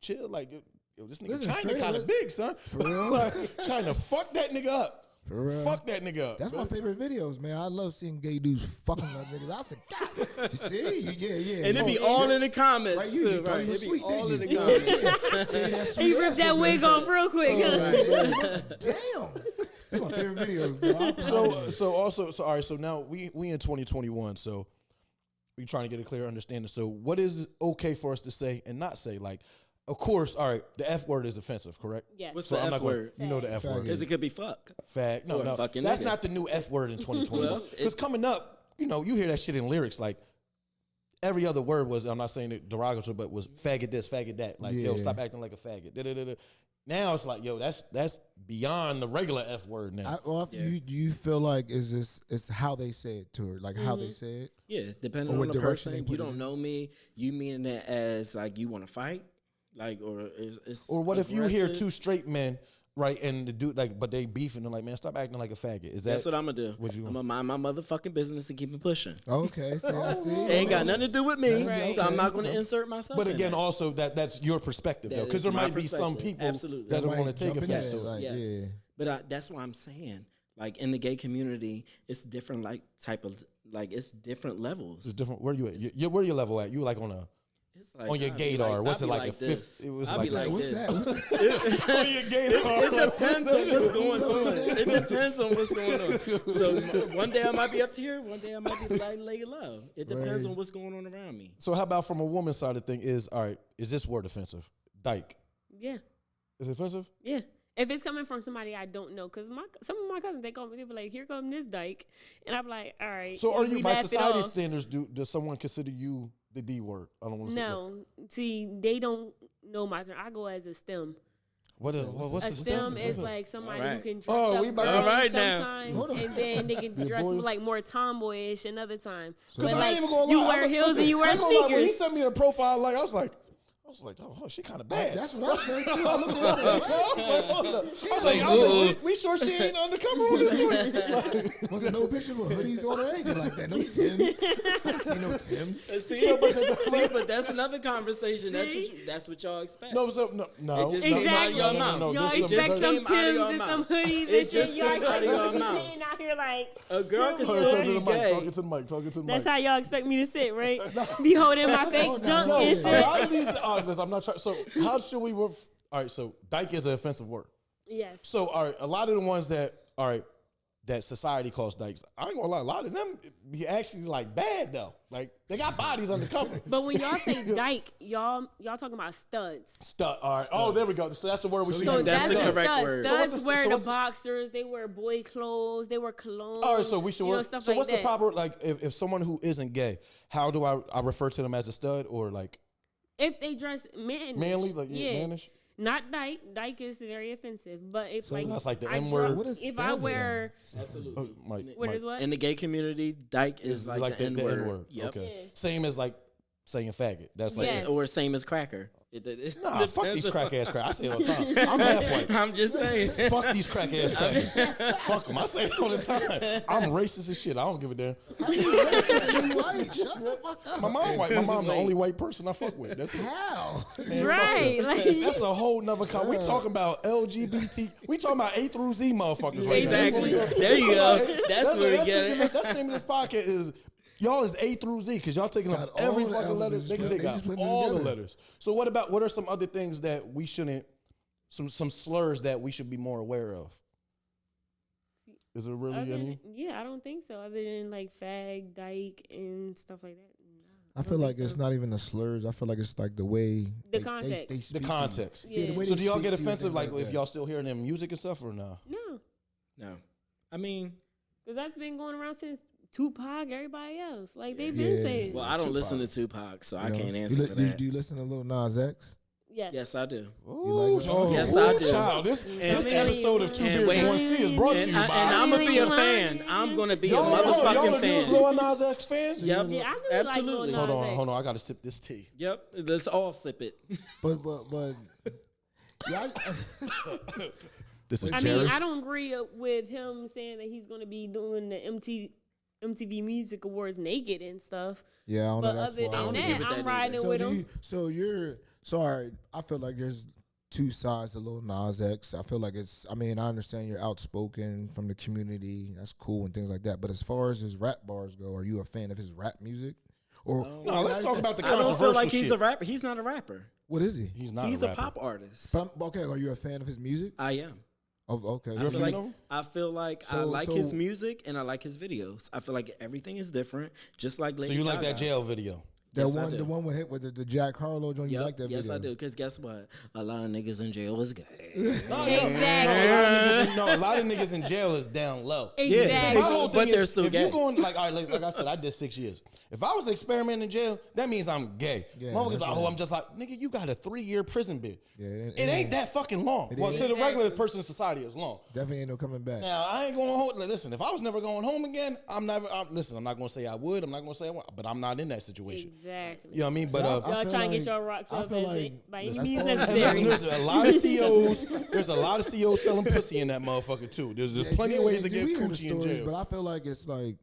chill. Like, yo, this nigga Listen, China straight kind up. of big, son. real? Like, trying to fuck that nigga up. For real. Fuck that nigga up. That's my favorite videos, man. I love seeing gay dudes fucking other niggas. I said, God, you see? Yeah. and it be Oh, all yeah. in the comments Right, too, you thought right? he was It be sweet, all in didn't the you? comments. He ripped that wig off real quick. Damn. That's my favorite videos, bro. I'm proud of you. All right, so now we in 2021, so we trying to get a clear understanding. So what is okay for us to say and not say? Like, of course, all right, the F word is offensive, correct? Yes. What's So the I'm F not gonna- word? You know the F word. Because it could be fuck. Fag. No, Or fucking that's nigga. not the new F word in 2021. Well, Because coming up, you hear that shit in lyrics. Like every other word was, I'm not saying it derogatory, but was faggot this, faggot that. Like, yo, Yeah. stop acting like a faggot. Da-da-da-da. Now it's like, yo, that's beyond the regular F word now. Do you feel like it's how they say it to her, like how they say it? Yeah, depending Or on what the direction person. they You put it don't in. know me. You mean that as like you want to fight, like or it's Or what if you hear aggressive? two straight men right? And the dude like, but they beefing. They're like, man, stop acting like a faggot. Is that? That's what I'm gonna do. What you I'm gonna mind my motherfucking business and keep it pushing. Okay, see, I see. It ain't got nothing to do with me, Right. so I'm not gonna insert myself. But in again, that. also that's your perspective though, That because is there my might be some perspective. people Absolutely. that don't That want to might take jump in offense there, to it. like, Yes. yeah. But that's why I'm saying, like in the gay community, it's different, like type of like it's different levels. It's different. Where you at? Where your level at? You like on a It's like, on your I'll be gaydar? What's I'll it be like a this. fifth? It was I'll like be like What's this. that? What's that? on your gaydar. It depends on what's going on. It depends on what's going on. So one day I might be up to here, one day I might be like lay low. It depends Right. on what's going on around me. So how about from a woman's side of the thing? Is all right? Is this word offensive? Dyke. Yeah. Is it offensive? Yeah. If it's coming from somebody I don't know, because some of my cousins, they call me, they be like, here come this dyke. And I'm like, all right. So are and you we by laugh it society off. standards? Does someone consider you the D word? I don't want to say that. No. See, they don't know my term. I go as a STEM. What's A STEM is like somebody who Alright. can dress Oh, up we about to- girly Alright now. sometimes, and then they can Be a dress boy. like more tomboyish another time. Because But I ain't like, even gonna you lie. wear heels and you wear I ain't gonna lie, when he sneakers. sent me the profile, like I was like, oh, she kind of bad. That's what I said too. I looked at it and said, I was like, hold up. I was like, we sure she ain't undercover on this joint? was there no pictures with hoodies on or anything like that? No Tims. I didn't see no Tims. See, but that's another conversation. That's what y'all expect. No. It just Exactly. came out of your mouth. Y'all There's expect some- some It just came out of Tims your and some mouth. hoodies It and shit. just Y'all came out of your expect me to mouth. sitting out here like, A girl can Talking still to the be mic. gay. Talking to the mic. Talking to the mic. that's how y'all expect me to sit, right? Be holding my fake all junk now. and Yo, shit. A lot of these, listen, I'm not trying. So how should we? All right. So dyke is an offensive word. Yes. So all right, a lot of the ones that that society calls dykes, I ain't gonna lie, a lot of them be actually like bad though. Like they got bodies undercover. But when y'all say dyke, y'all talking about studs. Stud. All right. Oh, there we go. So that's the word we should So use. That's the what correct studs. word. So what's Studs the- wear so the what's the- boxers. They wear boy clothes. They wear cologne. All right, so we should you know, work. stuff So like what's that. the proper, like, if someone who isn't gay, how do I refer to them as a stud or like If they dress manly, like mannish? Not dyke. Dyke is very offensive. But if like that's like the I N word. dress- What is if I stud wear Absolutely. Mike, what is what? In the gay community, dyke is like the N-word. Yep. Okay. Yeah. Same as like saying faggot. That's like Yes. Or same as cracker. nah. Fuck these crack ass crack. I say it all the time. I'm half white. I'm just saying. Fuck these crack ass faggots. Fuck them. I say it all the time. I'm racist as shit. I don't give a damn. You white. Shut the fuck up. My mom white. My mom the only white person I fuck with. That's it. How? Man, fuck Right, that. like- That's a whole nother we talking about LGBT. We talking about A through Z motherfuckers right Exactly. now. There you go. That's where we get it. That's the name of this podcast is y'all is A through Z because y'all taking up Got every all the fucking letter. elements, They can bro. take They out just put them all the together. letters. So what are some other things that we shouldn't some slurs that we should be more aware of? Is there really Other any? than- yeah, I don't think so. Other than like fag, dyke, and stuff like that. I feel like it's not even the slurs. I feel like it's like the way The context. They The speak to you. context. Yeah, the way So they do y'all speak get to you and offensive things like if that. y'all still hearing them music and stuff or no? No, No. I mean, because that's been going around since Tupac, everybody else. Like they've been Yeah. saying. well, I don't Tupac. listen to Tupac, so I You know? can't You answer for that. Do you listen to Lil Nas X? yes. Yes, I do. Ooh, like Yes, I do. Child, this episode of Two and Beers wait. One Stee is brought to you by. I'm gonna be a fan. I'm gonna be a motherfucking fan. Lil Nas X fans? Yep. Yeah, I really Absolutely. like Lil Nas Hold on, X. hold on. I gotta sip this tea. Yep. Let's all sip it. But yeah, This is I mean, I don't agree with him saying that he's going to be doing the MTV Music Awards naked and stuff. yeah, I don't But know. That's other why. I than don't agree that, with that I'm either. riding So with do him. you, so you're sorry. I feel like there's two sides to Lil Nas X. I feel like it's. I mean, I understand you're outspoken from the community. That's cool and things like that. But as far as his rap bars go, are you a fan of his rap music? Or No, let's talk about the I controversial don't feel like he's shit. a rapper. He's not a rapper. what is he? He's not. He's a a rapper. pop artist. But okay, are you a fan of his music? I am. Oh, okay. I So feel you- like know? I feel like I So- like so- his music and I like his videos. I feel like everything is different, just like So Lady you like that Gaga. jail video? that Yes, I one, do. the one with hit with the Jack Harlow joint. You Yep. like that Yes, video? I do. Because guess what? A lot of niggas in jail is gay. Exactly. No, a lot of niggas in jail is down low. Exactly. My whole But thing they're is, still if gay. you going like, all right, like I said, I did 6 years. If I was experimenting in jail, that means I'm gay. Yeah, Motherfuckers that's like, right. oh, I'm just like, nigga, you got a 3-year prison bid. Yeah, It ain't that fucking long. Well, to the regular person in society, it's long. Definitely ain't no coming back. Now, I ain't going home. Listen, if I was never going home again, I'm not going to say I would. I'm not going to say I won't, but I'm not in that situation. Exactly. You know what I mean? But y'all feel trying to like- get your rocks I up feel as like- it by any Listen, means and necessary. there's a lot of CEOs. There's a lot of CEOs selling pussy in that motherfucker too. There's plenty of ways to get coochie in jail. But I feel like it's like,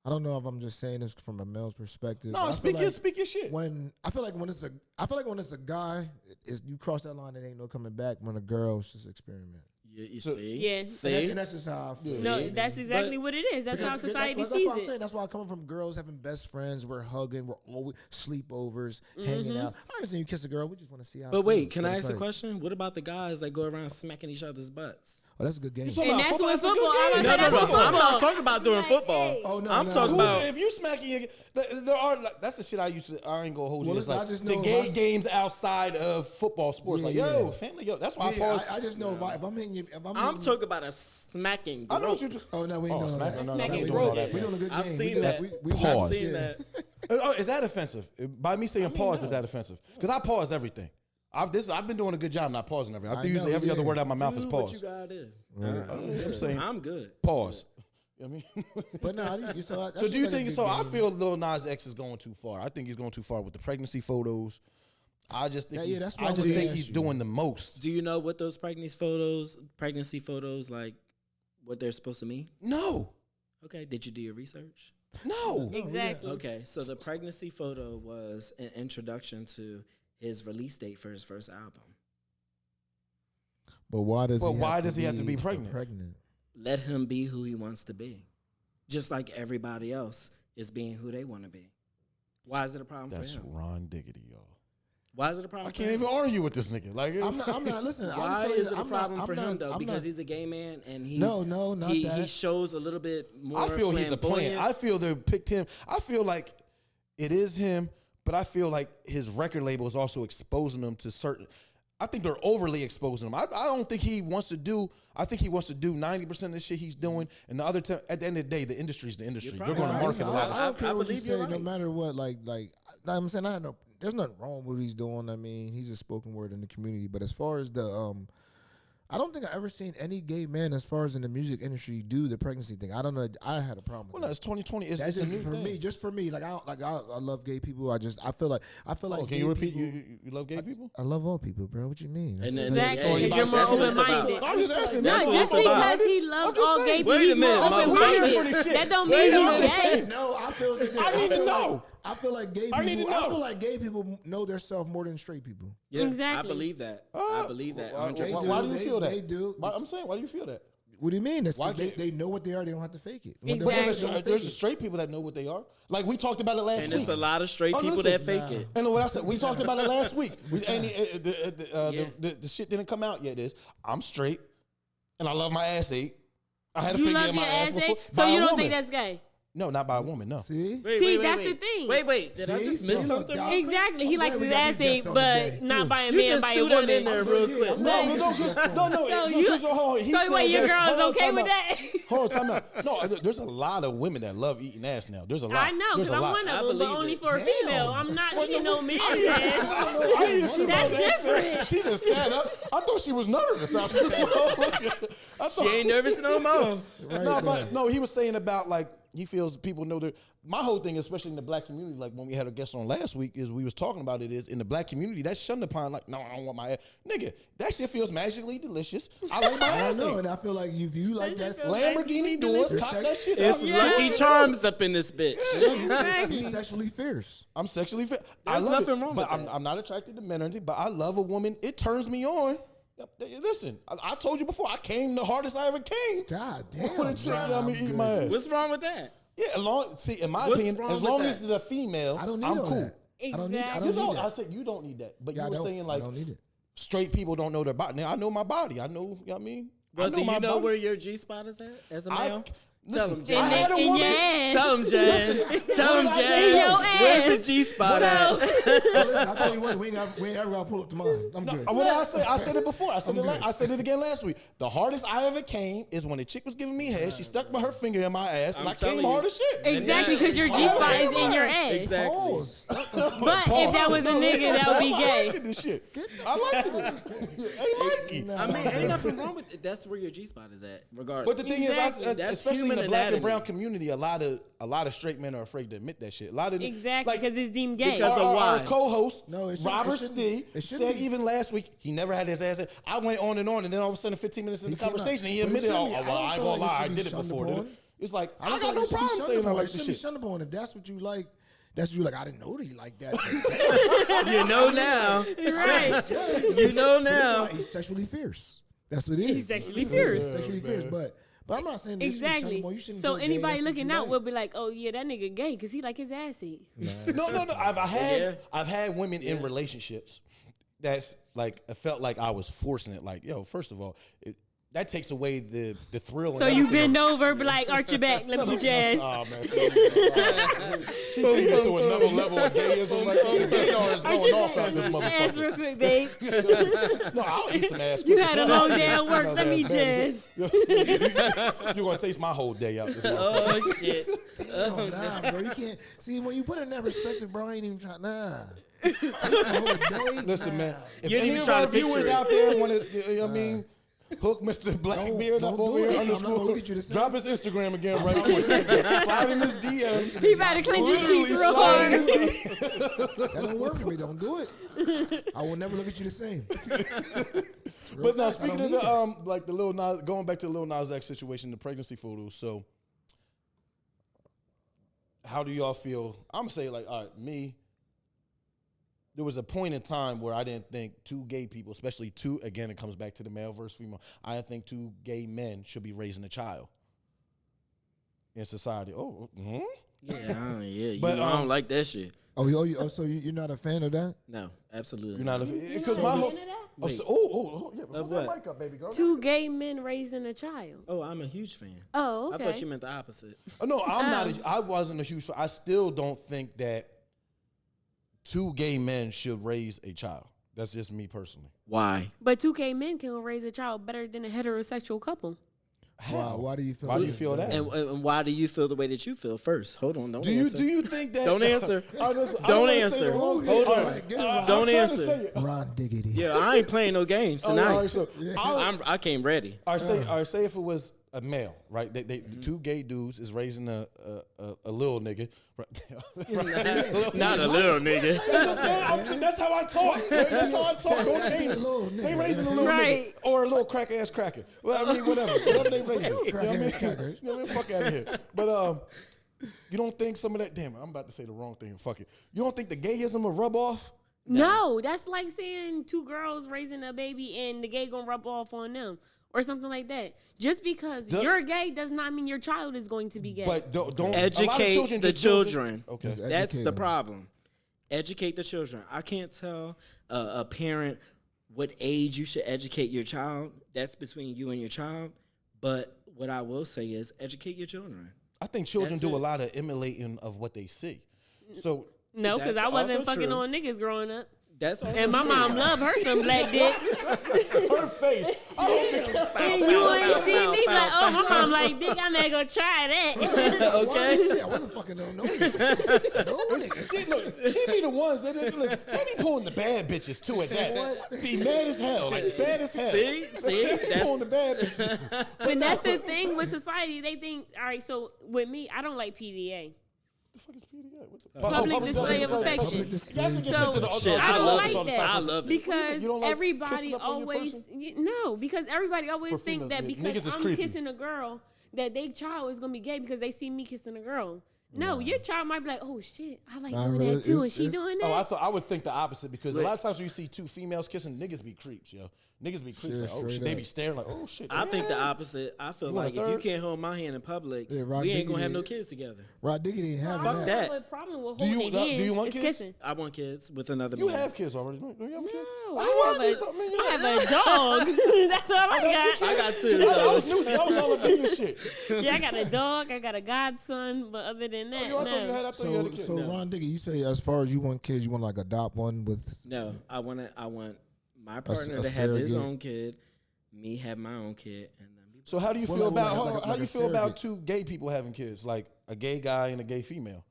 I don't know if I'm just saying this from a male's perspective. No, speak your shit. I feel like when it's a guy, you cross that line, it ain't no coming back. When a girl, it's just experiment. You see? Yeah. See? And that's just how I feel. No, that's exactly what it is. That's how society that's sees what I'm it. saying. That's why I come from girls having best friends. We're hugging. We're always sleepovers, hanging out. I understand you kiss a girl. We just want to see how. But it wait, feels. can But I it's ask a like, question? What about the guys that go around smacking each other's butts? Oh, that's a good game. You talking And about that's what That's a good football. game. That's what football. I'm not talking about doing Like, football. hey. Oh no, I'm no, talking no. about- If you smacking, there are that's the shit I used to. I ain't gonna hold you. Well, It's listen, like I just the know gay my- games outside of football sports. Yeah, like yeah. family, that's why I Yeah, pause. I just know if I'm hitting you, I'm talking about a smacking. I know what throat. you. Oh no, we ain't doing smack- that. no, no, we we doing doing that. that. We doing a good I've game. seen We doing- that. we Pause. I've watch seen it. that. Oh, is that offensive? By me saying pause, is that offensive? Because I pause everything. I've been doing a good job not pausing everything. I I usually know, every other yeah. word out of my mouth is Do what you pause. gotta do. I'm saying I'm good. pause. You know what I mean? But no, So do you think so? I feel Lil Nas X is going too far. I think he's going too far with the pregnancy photos. I just think Yeah, that's what I I just was think gonna he's ask you. doing the most. Do you know what those pregnancy photos, like what they're supposed to mean? No, Okay, did you do your research? no. Exactly. Okay, so the pregnancy photo was an introduction to his release date for his first album. But why does he have to be pregnant? Let him be who he wants to be, just like everybody else is being who they want to be. Why is it a problem That's for him? Ron Diggity, y'all. Why is it a problem? I for can't him? even argue with this nigga. Like, I'm not listening. Why is it a problem for him though? Because he's a gay man and he's not he that. shows a little bit more. I feel he's a plan. flamboyant. I feel they picked him. I feel like it is him, but I feel like his record label is also exposing him to certain. I think they're overly exposing him. I don't think he wants to do. I think he wants to do 90% of the shit he's doing, and the other at the end of the day, the industry's the industry. They're going to market a lot. I don't care I what you believe say, you're no right. matter what. Like I'm saying, there's nothing wrong with what he's doing. I mean, he's a spoken word in the community. But as far as I don't think I ever seen any gay man, as far as in the music industry, do the pregnancy thing. I don't know. I had a problem with Well, that. no, it's 2020. It's That's a just new for thing. me. Just for me. Like I love gay people. I feel like Can gay you repeat? people- You love gay people? I love all people, bro. What you mean? And That's then- just- Exactly, Hey, because you're more that's what it's about. open-minded. I'm just asking. No, That's what just it's about. because he loves just all saying. gay people, Wait a he's more minute, motherfucker. open-minded. That don't mean Wait a he's minute. gay. No, I feel like I need to know. I feel like gay people. I need to know. feel like gay people know their self more than straight people. Yeah, Exactly. I believe that. I believe that. Why, 100%. why do you They- feel that? they do. I'm saying, why do you feel that? What do you mean? That's Why 'cause can't- they know what they are. They don't have to fake it. When they Exactly. fake it, they don't There's fake the it. straight people that know what they are. Like we talked about it last And week. it's a lot of straight Oh, people listen, that fake it. And what I said, we talked about it last week. The shit didn't come out yet. Is I'm straight, and I love my ass ate. I had a You finger love in your my ass ass before. ate, so by you a don't woman. think that's gay? No, not by a woman. No. See? See, that's the thing. Wait. Did I See? just See, miss look, something? dog. Exactly. He I'm likes glad we his got ass these ate, guests on but today. not by a You man, just by a threw that in woman. there real quick. No, No. So you, He so said wait, your that- girl is hold on, okay time with out. that? Hold on, time out. No, there's a lot of women that love eating ass now. There's a lot. I know, There's because a I'm lot. one I of them, but believe only it. for a Damn. female. I'm not eating no man's I ass. didn't feel That's that accent. different. She just sat up. I thought she was nervous out there. I She ain't nervous no more. No, he was saying about like he feels people know that. My whole thing, especially in the black community, like when we had a guest on last week, is we was talking about it is in the black community that's shunned upon. Like, no, I don't want my ass. Nigga, that shit feels magically delicious. I like my I ass. know, ate. and I feel like if you like that, Lamborghini doors, cop that shit It's up. Lucky Charms up in this bitch. he's sexually fierce. I'm sexually fit. I There's love nothing it, wrong but with that. I'm not attracted to men or anything. But I love a woman. It turns me on. Listen, I told you before. I came the hardest I ever came. God When damn. a chick nah, let me I'm eat good. my ass. What's wrong with that? Yeah, in my What's opinion, wrong as with long that? as it's a female, I don't need I'm all cool. that. I don't need. I Exactly. You don't don't. need I that. said you don't need that, but Yeah, you I were don't. saying I like don't need it. straight people don't know their body. Now I know my body. I know. You know what I mean. Well, I do you my know body. where your G spot is at as a male? Tell him, Listen, Jay. I had a In woman. your ass. Tell him, Jay. Tell him, What did I Jay. do? In your Where's ass. the G spot Bro. at? Well, listen, I tell you what, we ain't ever gonna pull up to mine. I'm good. What did I say? I said it before. I said I'm it. good. I said it again last week. The hardest I ever came is when a chick was giving me head. She stuck her finger in my ass, and I'm I came telling hard you. as shit. Exactly, because your G spot is in your ass. Exactly. Pause. But if that was a nigga, that would be I gay. liked this shit. I liked it. Hey, Mikey. I mean, ain't nothing wrong with it. That's where your G spot is at, regardless. But the thing is, Exactly. That's especially human the black anatomy. and brown community, a lot of straight men are afraid to admit that shit. A lot of Exactly, because it's deemed gay. Because of why? Our co-host, No, it shouldn't- Robert it shouldn't- Stee, it shouldn't said be. even last week he never had his ass. I went on, and then all of a sudden, 15 minutes into the He came out. conversation, he But it admitted, shouldn't "Oh, be- I well, don't I ain't feel gonna like it lie, I should be did it shunned before." upon. It's like I don't got feel no like it should be problem shunned saying I upon. like It this shouldn't be shit. shunned upon. If that's what you like, that's what you like. I didn't know that he liked that. You know now. Right. You know But it's now. like he's sexually fierce. That's what it is. He's sexually He's fierce. sexually fierce, but I'm not saying this should be shunned Exactly. upon. You shouldn't So feel gay. anybody That's what looking you out like. will be like, "Oh yeah, that nigga gay because he like his ass eat." No. I've had women in relationships that's like I felt like I was forcing it. Like, yo, first of all, that takes away the thrill. So and you everything. bend over, be like, arch your back, let me jazz. Oh man, she taking it to another level of gayism. Like, the gaydar is going off out this Ass motherfucker. real quick, babe. No, I'll eat some ass. You quick had as a hell. long day at work, Females let me ass bad as jazz. You're gonna taste my whole day out this motherfucker. Oh shit. Oh, nah, bro. You can't see when you put it in that perspective, bro. I ain't even trying. Nah. Taste the whole day, Listen, nah. man. If You didn't any even of try our to picture viewers it. out there want to, you know what I mean, hook Mr. Blackbeard up don't over do here it. I'm not gonna underscore. look at you the same. Drop his Instagram again right quick. Slide in his DMs. He about to clench his Literally cheeks real slide in hard. his DMs. That don't work for me. Don't do it. I will never look at you the same. But now, I speaking don't of need the like the Lil Nas, going back to the Lil Nas X situation, the pregnancy photos. So, how do y'all feel? I'm gonna say like, all right, me. There was a point in time where I didn't think two gay people, especially two. Again, it comes back to the male versus female. I didn't think two gay men should be raising a child in society. Oh, mm-hmm. Yeah. But, I don't like that shit. So you're not a fan of that? No, absolutely. You're not not. because You my not a whole. fan of that? Oh, so, yeah, hold that what? mic up, baby girl. Two gay men raising a child. Oh, I'm a huge fan. Oh, okay. I thought you meant the opposite. Oh, no, I'm not. I wasn't a huge fan. I still don't think that two gay men should raise a child. That's just me personally. Why? But two gay men can raise a child better than a heterosexual couple. Why do you feel? Why do you feel that? And why do you feel the way that you feel? First, hold on. Don't Do you answer. think that? Don't answer. I Don't wanna say answer. the wrong Hold thing. on. All right, Get it I'm right. Don't trying to answer. say it. Ron Diggity. Yeah, I ain't playing no games All tonight. right, so I came ready. All right, say if it was a male, right? They two gay dudes is raising a little nigga. Right? Not a little nigga. That's how I talk. That's how I talk. Don't change Little it. nigga. They raising a little Right. nigga or a little crack ass cracker. Well, I mean, whatever they raising. You know what I mean? Cracker. You know what I mean? Fuck out of here. But you don't think some of that? Damn, I'm about to say the wrong thing. Fuck it. You don't think the gayism will rub off? No, that's like saying two girls raising a baby and the gay gonna rub off on them or something like that. Just because you're gay does not mean your child is going to be gay. But don't a lot of Educate children the just do it. children. Okay. Just That's educate the them. problem. Educate the children. I can't tell a parent what age you should educate your child. That's between you and your child. But what I will say is educate your children. I think children That's do a it. lot of emulating of what they see. So no, because That's I wasn't also fucking true. on niggas growing up. That's all. And my mom loved her some black dick. her face. And you ain't see me like, oh, my mom like dick. I'm not gonna try that. Okay. Shit, I wasn't fucking on no niggas. No niggas. She be the ones that they be pulling the bad bitches too at that. Be mad as hell, like bad as hell. See, They that's pulling the bad bitches. But that's the thing with society. They think, all right, so with me, I don't like PDA. The fuck is PDA? What the- Public display of Public affection. display. Y'all should get So, sent to the Shit, I I don't love like it all the that. time. I love it. Because You don't like everybody kissing up on your always person? no, because everybody always For think females, that yeah. because Niggas is I'm creepy. kissing a girl that they child is gonna be gay because they see me kissing a girl. No, your child might be like, oh shit, I like Nah, doing really, that too. And it's- she it's- doing that. Oh, I would think the opposite because a lot of times when you see two females kissing, niggas be creeps, yo. Niggas be creeps Shit, like, oh straight shit. They up. be staring like, oh shit. I think the opposite. I feel You want like a if you third? can't hold my hand in public, Yeah, Rod we ain't gonna Diggity. have no kids together. Rod Diggity ain't having Fuck that. that. The problem with Do you- holding hands do you want is kids? kissing. I want kids with another You man. have kids already. Don't you have a kid? No, I I see have something in a, your I have a dog. That's all I got. I got two. I was So. newsy. I was all up in your shit. Yeah, I got a dog. I got a godson. But other than that, Yo, I thought you no. had. I thought you had a kid. So Ron Diggity, you say as far as you want kids, you want like adopt one with. No, I want my partner a to have his surrogate. own kid, me have my own kid, and then we. So how do you Well, feel like, about like a- how like do you a feel about surrogate. two gay people having kids, like a gay guy and a gay female?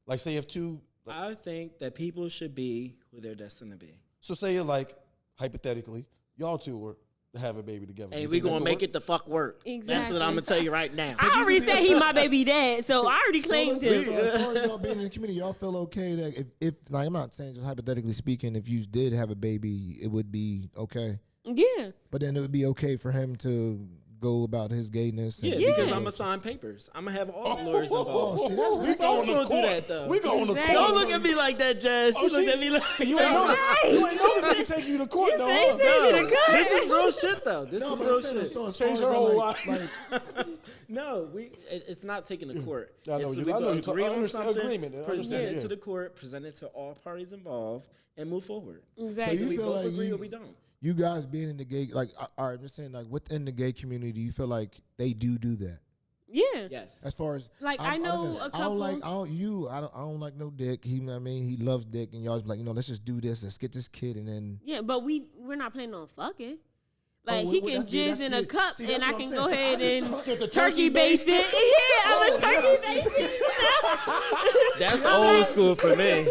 Like say if two, I think that people should be who they're destined to be. so say you're like hypothetically, y'all two were to have a baby together. Hey, we gonna make it the fuck work. Exactly. That's what I'm gonna tell you right now. I already said he my baby dad, so I already claimed him. So as far as y'all being in the community, y'all feel okay that if like I'm not saying just hypothetically speaking, if you did have a baby, it would be okay. Yeah. But then it would be okay for him to go about his gayness. Yeah, because I'm gonna sign papers. I'm gonna have all the lawyers involved. See, Don't do that though. We going to Exactly. court. Don't look at me like that, Jazz. She looked at me like You ain't know that they take you to court, though. They Huh? take you to court. This is real shit though. This is real shit. So as Change far her as whole like, life. No, it's not taking to court. I know It's you- we I know go you talk- agree I on understand something, agreement. I present understand, it to yeah. the court, present it to all parties involved, and move forward. Exactly. So you We feel both like agree you- or we don't. you guys being in the gay, like, all right, I'm just saying, like, within the gay community, do you feel like they do that? Yeah. Yes. As far as Like, I know listen, a I don't like, couple- I don't like no dick. He, I mean, he loves dick, and y'all's like, let's just do this. Let's get this kid, and then Yeah, but we're not planning on fucking. Like Oh, he well, can that's jizz in a it. cup, See, and that's I what can I'm go saying. ahead I just and don't get the turkey turkey baste it. Yeah, I'm a turkey baste it. That's old school for me.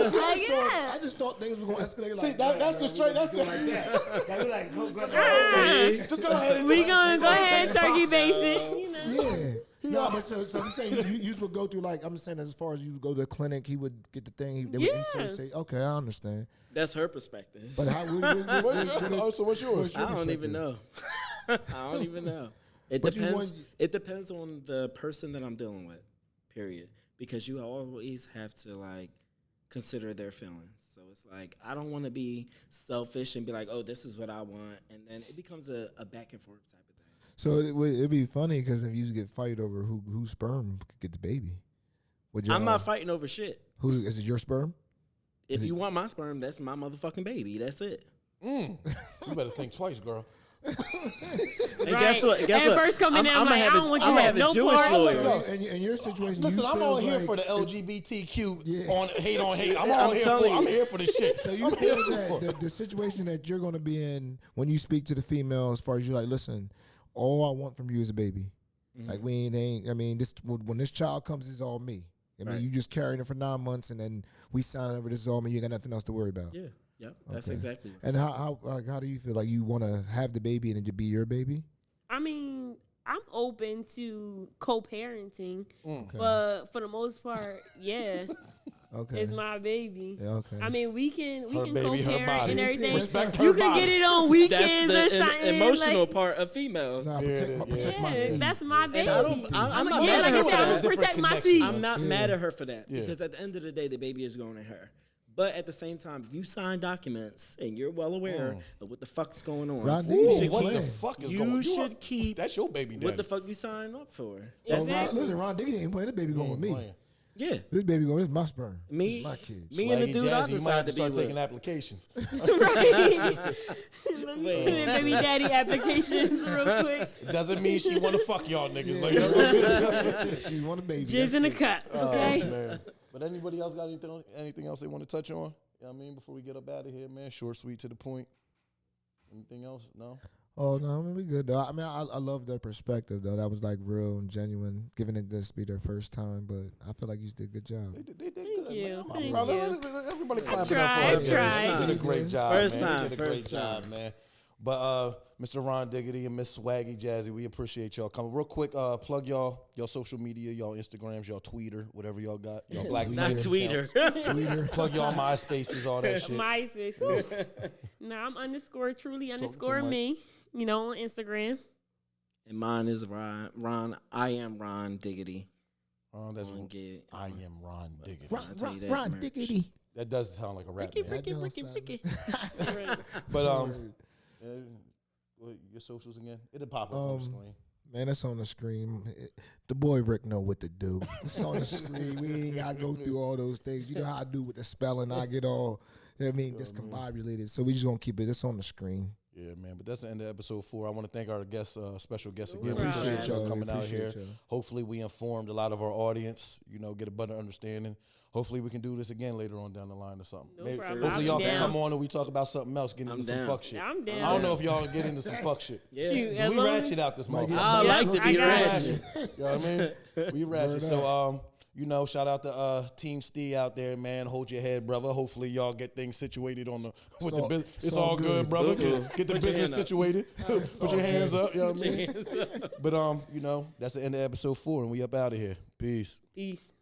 I just thought things were gonna escalate. See, Like that's the straight. That's the. like that. Like, we're like, go. Just go ahead and We gonna go ahead and turkey baste it. You know. Yeah. No, but so I'm saying you would go through, like, I'm saying as far as you go to the clinic, he would get the thing. They would insert, say, okay, I understand. That's her perspective. But how? So what's yours? I don't even know. I don't even know. It But you depends. want- It depends on the person that I'm dealing with. Period. Because you always have to like consider their feelings. So it's like I don't want to be selfish and be like, oh, this is what I want, and then it becomes a back and forth type of thing. So it'd be funny because if you get fight over whose sperm could get the baby, would I'm not fighting over shit. Who is it? Your sperm? If you want my sperm, that's my motherfucking baby. That's it. You better think twice, girl. And Right. guess what? At first coming in, I'm like, I don't want you to have no Jewish part. lawyer. So in your situation, Listen, you I'm feel all here like for the it's- LGBTQ Yeah. on hate. I'm all here for. I'm here for the shit. So you feel that the situation that you're going to be in when you speak to the female, as far as you're like, listen, all I want from you is a baby. Like we ain't. I mean, this when this child comes, it's all me. I mean, Right. you just carrying it for 9 months, and then we sign over. This is all me. You got nothing else to worry about. Yeah. Yep. That's Okay. exactly. Right. And how do you feel? Like you want to have the baby and it be your baby? I mean, I'm open to co-parenting, Okay. but for the most part, yeah, Okay. it's my baby. Yeah, okay. I mean, we can Her baby, her co-parent body. and everything. Respect her You can body. get it on That's weekends or the something. emotional like, part of females. Nah, protect my yeah, seed. that's my baby. And I'm not yeah, mad like at her I for said, I'm that. gonna protect my Different seed. I'm not Yeah. mad at her for that Yeah. because at the end of the day, the baby is going to her. But at the same time, if you sign documents and you're well aware of what the fuck's going on, Ron you Diggs should ain't What playing. the fuck is you going on? should keep That's your baby daddy. what the fuck you signed up for. Oh, That's Exactly. Listen, Ron Diggs ain't playing. This baby going with me. Playing. Yeah. This baby going. This is my sperm. Me, This is my kids. me and the Swaggy dude I Jazzy, you might have decided to to be start with. taking applications. Right. Let me put in baby daddy applications real quick. It doesn't mean she want to fuck y'all niggas. Like, She want a baby. Jizz in the cup, okay? man. But anybody else got anything else they want to touch on? You know what I mean, before we get up out of here, man. Short, sweet, to the point. Anything else? No. Oh no, I mean we good though. I mean I love their perspective though. That was like real and genuine, given it this be their first time. But I feel like you did a good job. They did Thank good, you. man. Thank proud. you. Everybody clap it up tried, for her. tried. They did a great job, First man. time, They did a great first job, time. man. But Mr. Ron Diggity and Miss Swaggy Jazzy, we appreciate y'all coming. Real quick, plug y'all social media, y'all Instagrams, y'all Twitter, whatever y'all got. Y'all Black Not Twitter. tweeter. Plug y'all MySpaces, all that shit. MySpace. Woo. Now I'm _truly_ me. You know, on Instagram. And mine is Ron. I am Ron Diggity. That's Go and get it. I am Ron Diggity. I'll tell you that Ron merch. Diggity. That does sound like a rap name. Ricky. But your socials again? It'll pop up on the screen. Man, it's on the screen. The boy Rick know what to do. It's on the screen. We ain't gotta go through all those things. You know how I do with the spelling. I get all, you know what I mean, discombobulated. So we just gonna keep it. It's on the screen. Yeah, man. But that's the end of episode 4. I want to thank our guests, special guests again. Right. Appreciate y'all We coming out here. appreciate y'all. Hopefully, we informed a lot of our audience. Get a better understanding. Hopefully, we can do this again later on down the line or something. No Maybe, problem. hopefully, y'all I'm can down. come on and we talk about something else, get I'm into some down. fuck shit. I'm down. I don't know if y'all get into some fuck shit. Yeah. Shoot, as We long ratchet out this motherfucker. I like to I be got ratchet. You know what I mean? We ratchet. Word So, you know, shout out to Team Stee out there, man. Hold your head, brother. Hopefully y'all get things situated on the with the business. It's all good, brother. Get the business situated. Put your hands up. You know what I mean? But you know, that's the end of episode 4, and we up out of here. Peace. Peace.